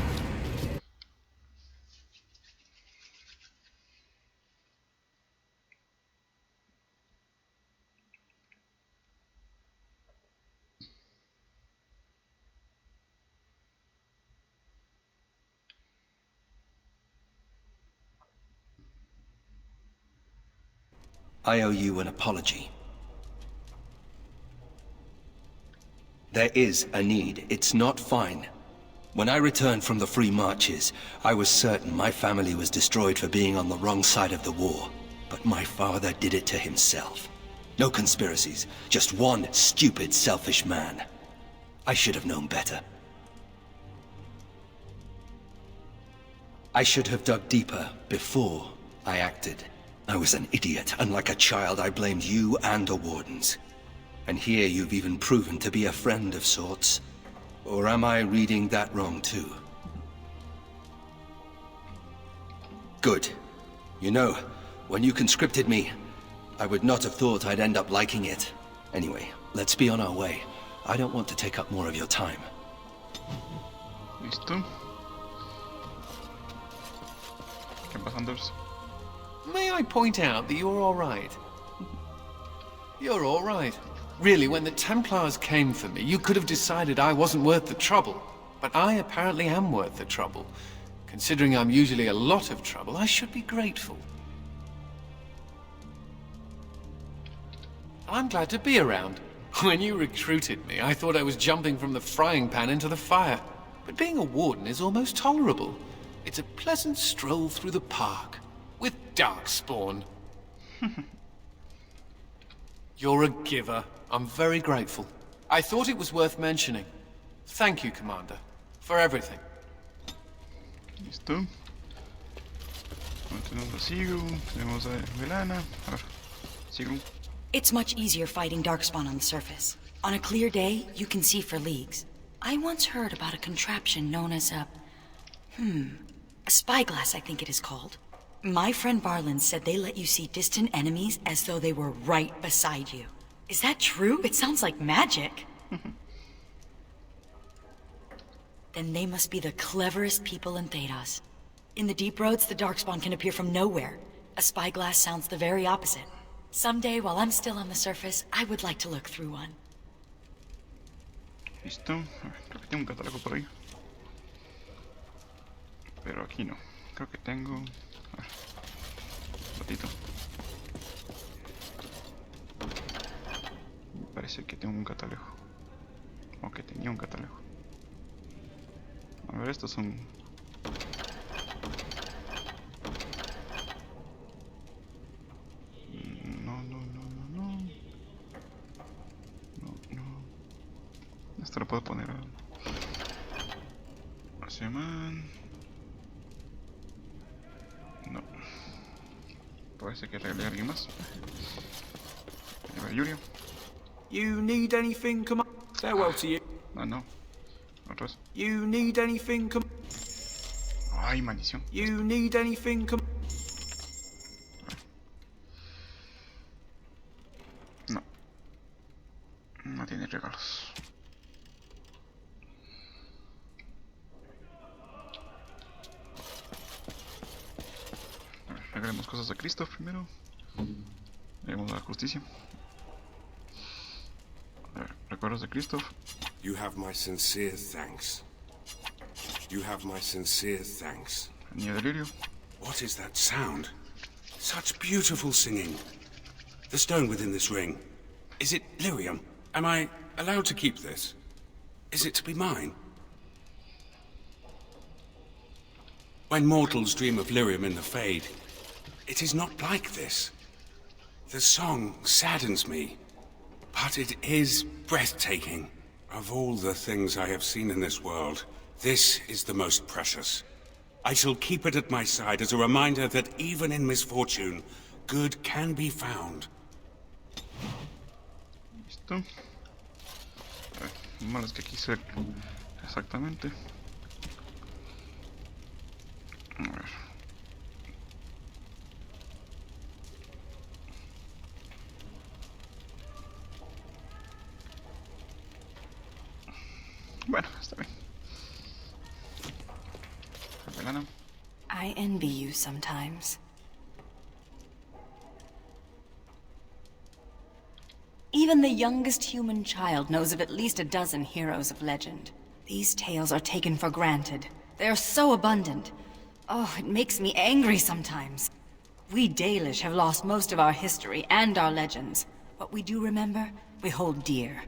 I owe you an apology. There is a need. It's not fine. When I returned from the Free Marches, I was certain my family was destroyed for being on the wrong side of the war. But my father did it to himself. No conspiracies, just one stupid, selfish man. I should have known better. I should have dug deeper before I acted. I was an idiot, and like a child I blamed you and the Wardens. And here you've even proven to be a friend of sorts. Or am I reading that wrong too? Good. You know, when you conscripted me, I would not have thought I'd end up liking it. Anyway, let's be on our way. I don't want to take up more of your time. Listo. ¿Qué pasa, Anders? May I point out that you're all right? You're all right. Really, when the Templars came for me, you could have decided I wasn't worth the trouble. But I apparently am worth the trouble. Considering I'm usually a lot of trouble, I should be grateful. I'm glad to be around. When you recruited me, I thought I was jumping from the frying pan into the fire. But being a warden is almost tolerable. It's a pleasant stroll through the park. With Darkspawn. You're a giver. I'm very grateful. I thought it was worth mentioning. Thank you, Commander, for everything. Listo. Tenemos a Sigu, tenemos a Velana. A ver, Sigu. It's much easier fighting Darkspawn on the surface. On a clear day, you can see for leagues. I once heard about a contraption known as a A spyglass, I think it is called. My friend Barlin said they let you see distant enemies as though they were right beside you. Is that true? It sounds like magic. Then they must be the cleverest people in Thedas. In the deep roads, the Darkspawn can appear from nowhere. A spyglass sounds the very opposite. Someday, while I'm still on the surface, I would like to look through one. Listo. A ver, creo que tengo un catálogo por ahí. Pero aquí no. Creo que tengo... A ver. Un ratito. Me parece que tengo un catálogo. O que tenía un catálogo. A ver, estos son... Esto lo puedo poner a Seman. No. Parece que arreglé a alguien más. A ver, Yuria. You need anything, come on. Farewell to you. Ah, no. Otros. You need anything, come. Ay, maldición. You need anything, come. No. No tiene regalos. Regalemos cosas a Cristo primero. Regalemos a la justicia. A ver, recuerdos de Cristo. You have my sincere thanks. You have my sincere thanks. Niño Delirio. What is that sound? Such beautiful singing. The stone within this ring. Is it lyrium? Am I allowed to keep this? Is it to be mine? When mortals dream of lyrium in the Fade, it is not like this. The song saddens me, but it is breathtaking. Of all the things I have seen in this world, this is the most precious. I shall keep it at my side as a reminder that even in misfortune, good can be found. Listo. A ver, lo malo es que aquí sé exactamente. A ver. Bueno, está bien. Capelana. I envy you sometimes. Even the youngest human child knows of at least a dozen heroes of legend. These tales are taken for granted. They are so abundant. Oh, it makes me angry sometimes. We Dalish have lost most of our history and our legends. What we do remember, we hold dear.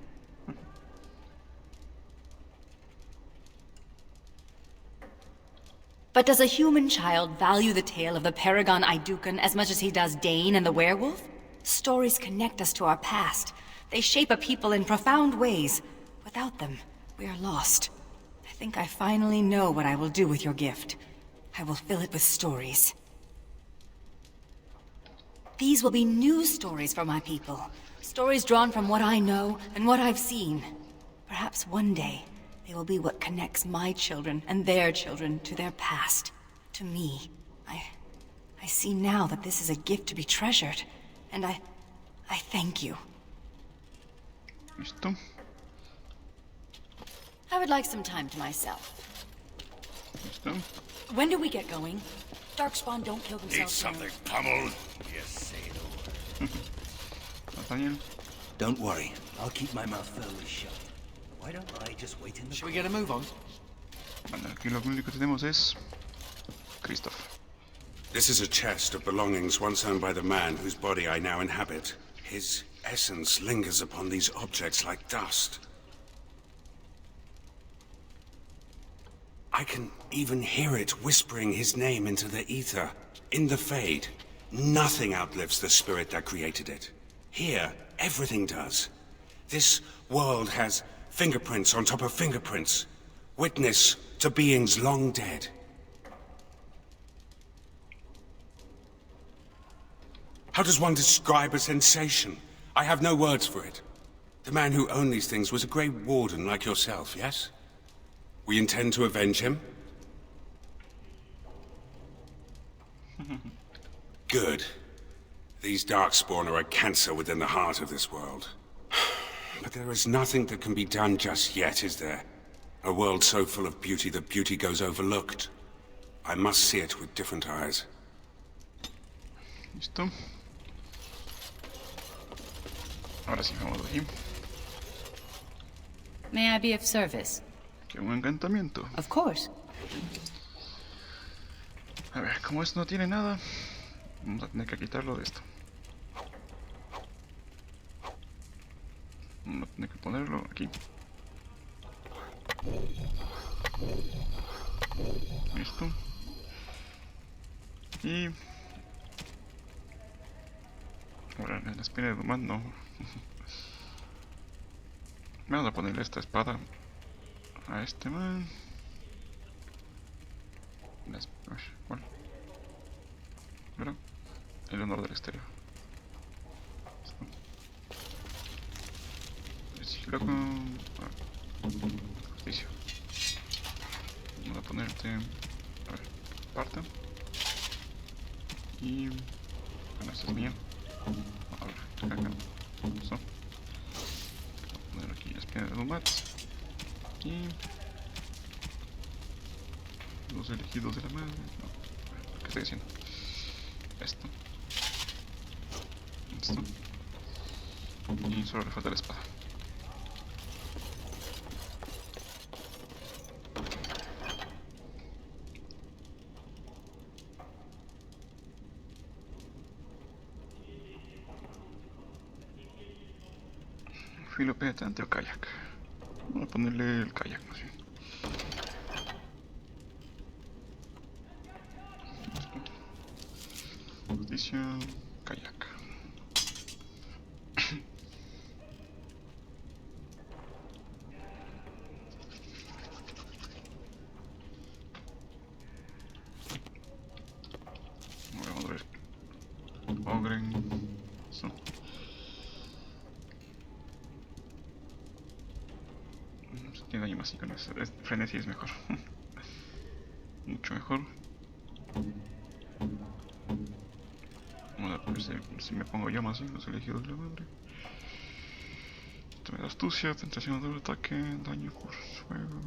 But does a human child value the tale of the Paragon Idukan as much as he does Dane and the werewolf? Stories connect us to our past. They shape a people in profound ways. Without them, we are lost. I think I finally know what I will do with your gift. I will fill it with stories. These will be new stories for my people. Stories drawn from what I know and what I've seen. Perhaps one day, they will be what connects my children and their children to their past, to me. I see now that this is a gift to be treasured, and I thank you. Listo. I would like some time to myself. Listo. When do we get going? Darkspawn don't kill themselves. Need something pummeled? Yes, say no. Nathaniel. Don't worry, I'll keep my mouth firmly shut. Why don't I just wait in the... Shall we get a move on? Vale, aquí lo único que tenemos es Christoph. This is a chest of belongings once owned by the man whose body I now inhabit. His essence lingers upon these objects like dust. I can even hear it whispering his name into the ether. In the Fade, nothing outlives the spirit that created it. Here, everything does. This world has fingerprints on top of fingerprints. Witness to beings long dead. How does one describe a sensation? I have no words for it. The man who owned these things was a Grey Warden like yourself, yes? We intend to avenge him? Good. These Darkspawn are a cancer within the heart of this world. But there is nothing that can be done just yet, is there? A world so full of beauty that beauty goes overlooked. I must see it with different eyes. Listo. Ahora sí, vamos de aquí. May I be of service? Que un encantamiento. Of course. A ver, como esto no tiene nada, vamos a tener que quitarlo de esto. Vamos a tener que ponerlo aquí. Listo. Y... ahora en la espina de Duman no. Vamos a ponerle esta espada a este man. ¿Cuál? Pero el honor del exterior. El Sigiloco. Justicia. Vamos a ponerte. A ver, Parte. Y. Bueno, este es mío. A ver, acá. Eso. Voy a poner aquí la espina de Dumat. Y. Los elegidos de la madre. No, ¿qué estoy diciendo? Esto. Esto. Y solo le falta la espada. Filo penetrante o kayak. Voy a ponerle el kayak más bien. Justicia, kayak. Vamos a ver. Ogren. Eso. Tiene daño más y con eso. Frenesí es mejor. Mucho mejor. Vamos a ver si me pongo yo más en los elegidos de la madre. Esto me da astucia, tentación de doble ataque, daño por fuego.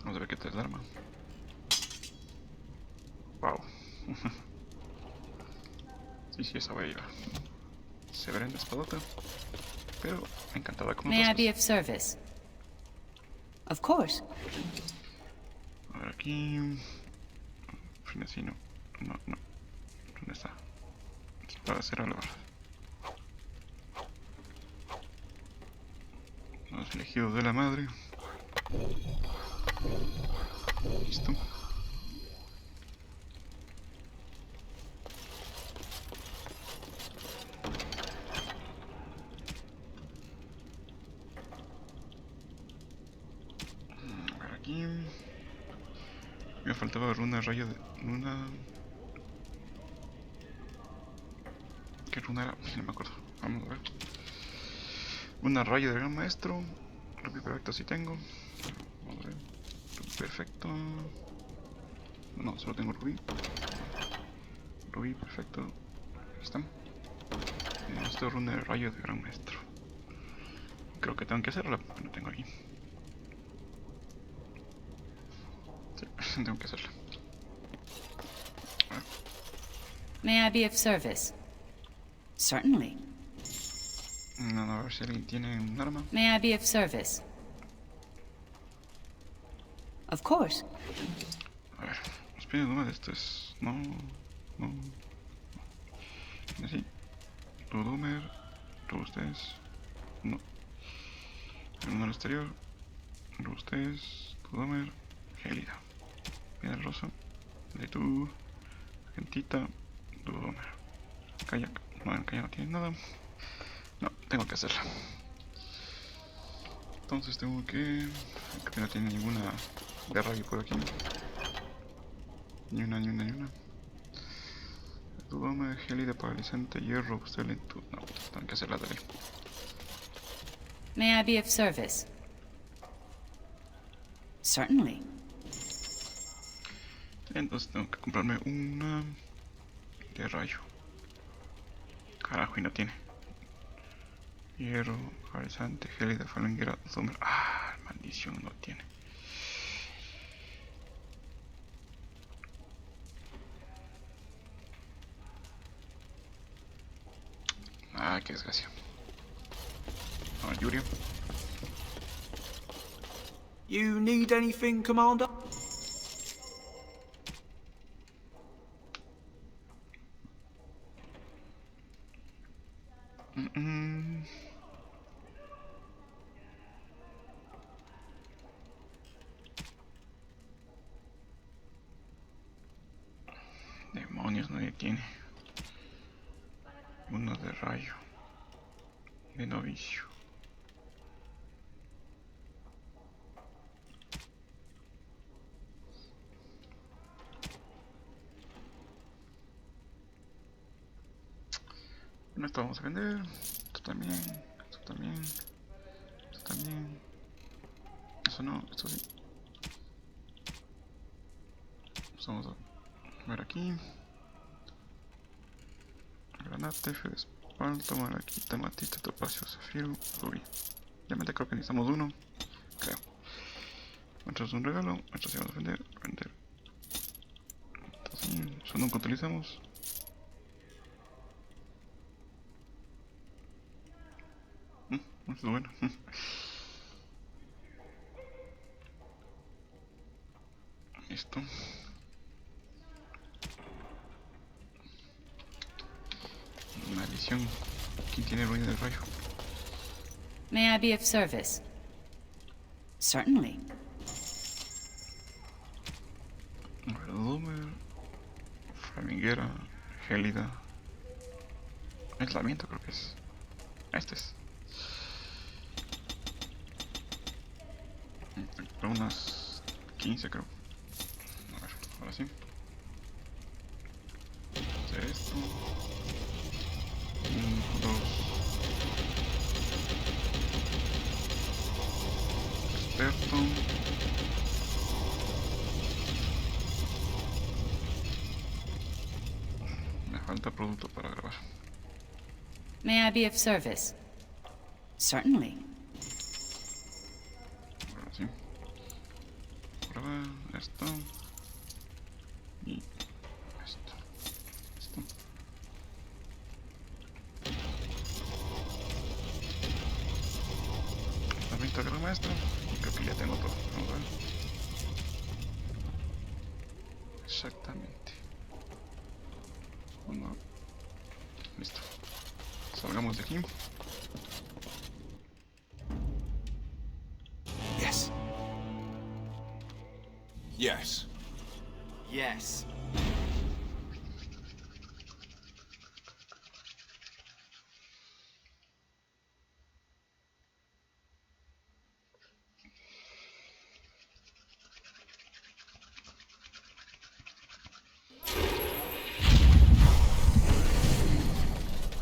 Vamos a ver qué tal el arma. Wow. Sí, esa va a ir. Se verá en la espadota, pero encantada con May I be of service? Of course. A ver aquí. Frenesí no. No. ¿Dónde está? Es para hacer algo. Los elegidos de la madre. Listo. Aquí me faltaba una raya de luna. ¿Qué runa era? No me acuerdo. Vamos a ver. Una raya de gran maestro. Rubí perfecto sí tengo. Vamos a ver. Rubí perfecto. No, solo tengo rubí. Rubí perfecto. Ahí está. Esto es runa de rayo de gran maestro. Creo que tengo que hacerla porque no tengo aquí. Tengo que hacerla. May I be of service? Certainly. No, a ver si alguien tiene un arma. May I be of service? Of course. A ver, espera, uno de estos. No. Así. Rudumer, robustez. No. Uno al exterior. Robustez, Rudumer, gélida. Piedra rosa. De tu. Gentita. Rudumer. Kayak. No, en kayak no tiene nada. No, tengo que hacerla. Entonces tengo que... Creo que no tiene ninguna de rayo por aquí. Ni una. Dudome, gélida, paralizante, hierro, usted lento. No, tengo que hacerla de él. May I be of service? Certainly. Entonces tengo que comprarme una de rayo. Carajo, y no tiene. Hierro, paralizante, gélida, falanguera, sombra. Ah, maldición, no tiene. Ah, qué desgracia. Ah, Yuri. You need anything, Commander? Demonios, nadie tiene. Uno de rayo. De novicio. No, esto vamos a vender. Esto también. Esto también. Esto también. Eso no, esto sí. Vamos a ver aquí. Granate, fe de espalda, malaquita, matita, topacio, zafiro, rubí. Realmente creo que necesitamos uno. Creo. Esto es un regalo. Esto sí vamos a vender. Vender. Entonces, eso nunca utilizamos. Esto es bueno. Listo. Maldición. ¿Quién tiene ruido del rayo? May I be of service? Certainly. Verdumer. Flaminguera. Gélida. Aislamiento creo que es. Este es. Unas 15 creo. A ver, ahora sí. Hacer esto. 1, 2. Experto. Me falta producto para grabar. May I be of service? Certainly. Ahora sí. Prueba esto. Y esto. Esto. La vista de la maestra. Y creo que ya tengo todo. Vamos a ver. Exactamente. Uno. Listo. Salgamos de aquí. Yes. Yes. Yes.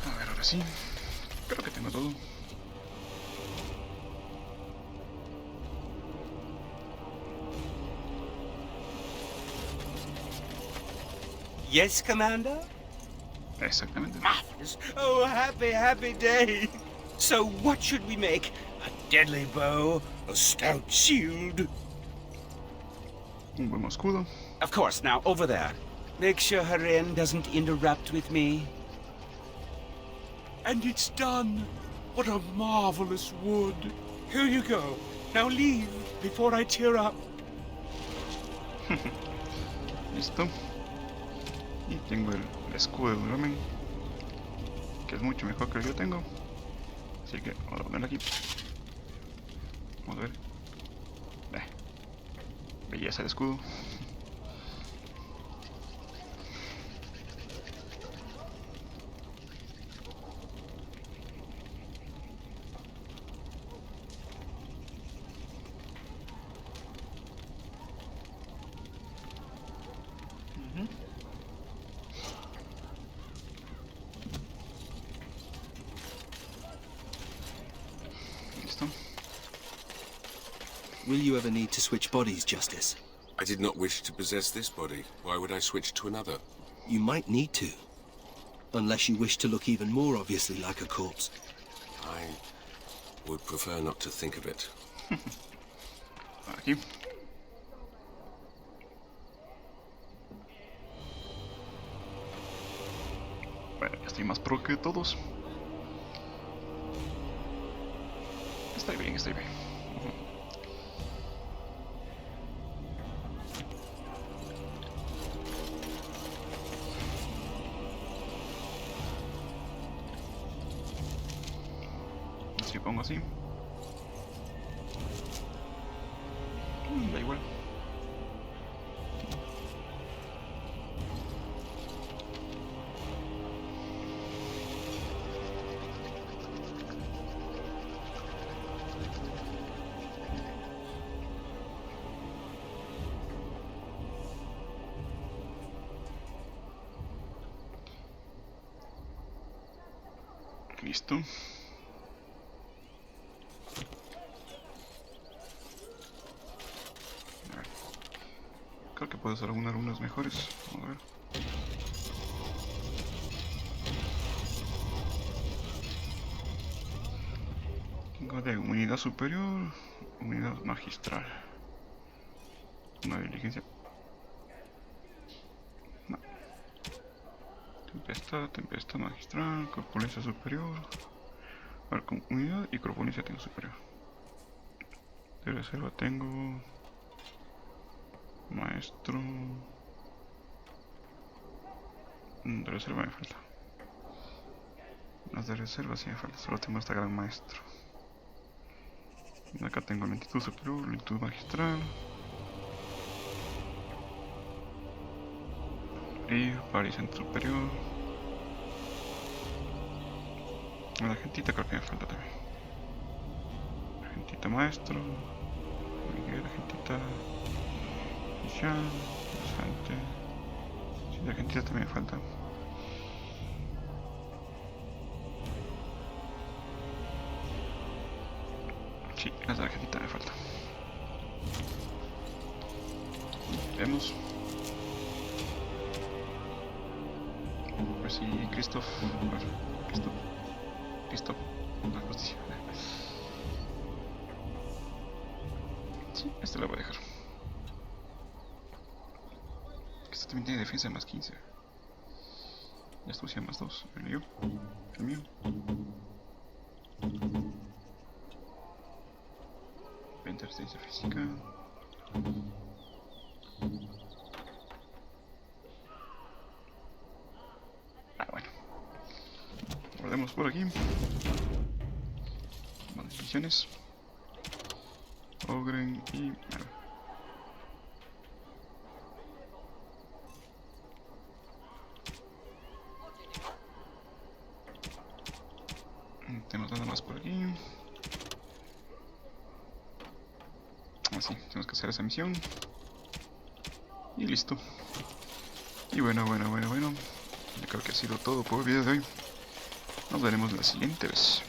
A ver, ahora sí. Creo que tengo todo. Yes, Commander? Exactamente. Marvelous. Oh, happy, happy day. So what should we make? A deadly bow? A stout shield? Un buen escudo. Of course. Now, over there. Make sure her end doesn't interrupt with me. And it's done. What a marvelous wood. Here you go. Now leave before I tear up. Listo. Y tengo el escudo de Duramen, que es mucho mejor que el que yo tengo. Así que vamos a ponerlo aquí. Vamos a ver. Belleza de escudo. Will you ever need to switch bodies, Justice? I did not wish to possess this body. Why would I switch to another? You might need to. Unless you wish to look even more obviously like a corpse. I would prefer not to think of it. Aquí. Bueno, ya estoy más pro que todos. Estoy bien, estoy bien. Si pongo así. Da igual. Listo. Creo que puedo hacer algunas mejores. Vamos a ver. Tengo de unidad superior, unidad magistral. Una diligencia. No. Tempestad magistral, corpulencia superior. A ver, con unidad y corpulencia tengo superior. De reserva tengo... Maestro... De reserva me falta. Las de reserva sí me falta, solo tengo esta gran maestro. Acá tengo lentitud superior, lentitud magistral. Y paricente superior. La gentita creo que me falta también. La gentita maestro. La gentita... Ya, interesante. Sí, la gentita también me falta. Sí, la tarjetita me falta. Vemos. Pues sí, Christoph. Christoph. La justicia. Sí, esta la voy a dejar. Esta también tiene defensa más 15. Y astucia más 2. El mío. Resistencia física. Bueno. Guardemos por aquí. Más misiones. Ogren y... Tenemos nada más por aquí. Así, tenemos que hacer esa misión. Y listo. Y bueno. Yo creo que ha sido todo por el video de hoy. Nos veremos la siguiente vez.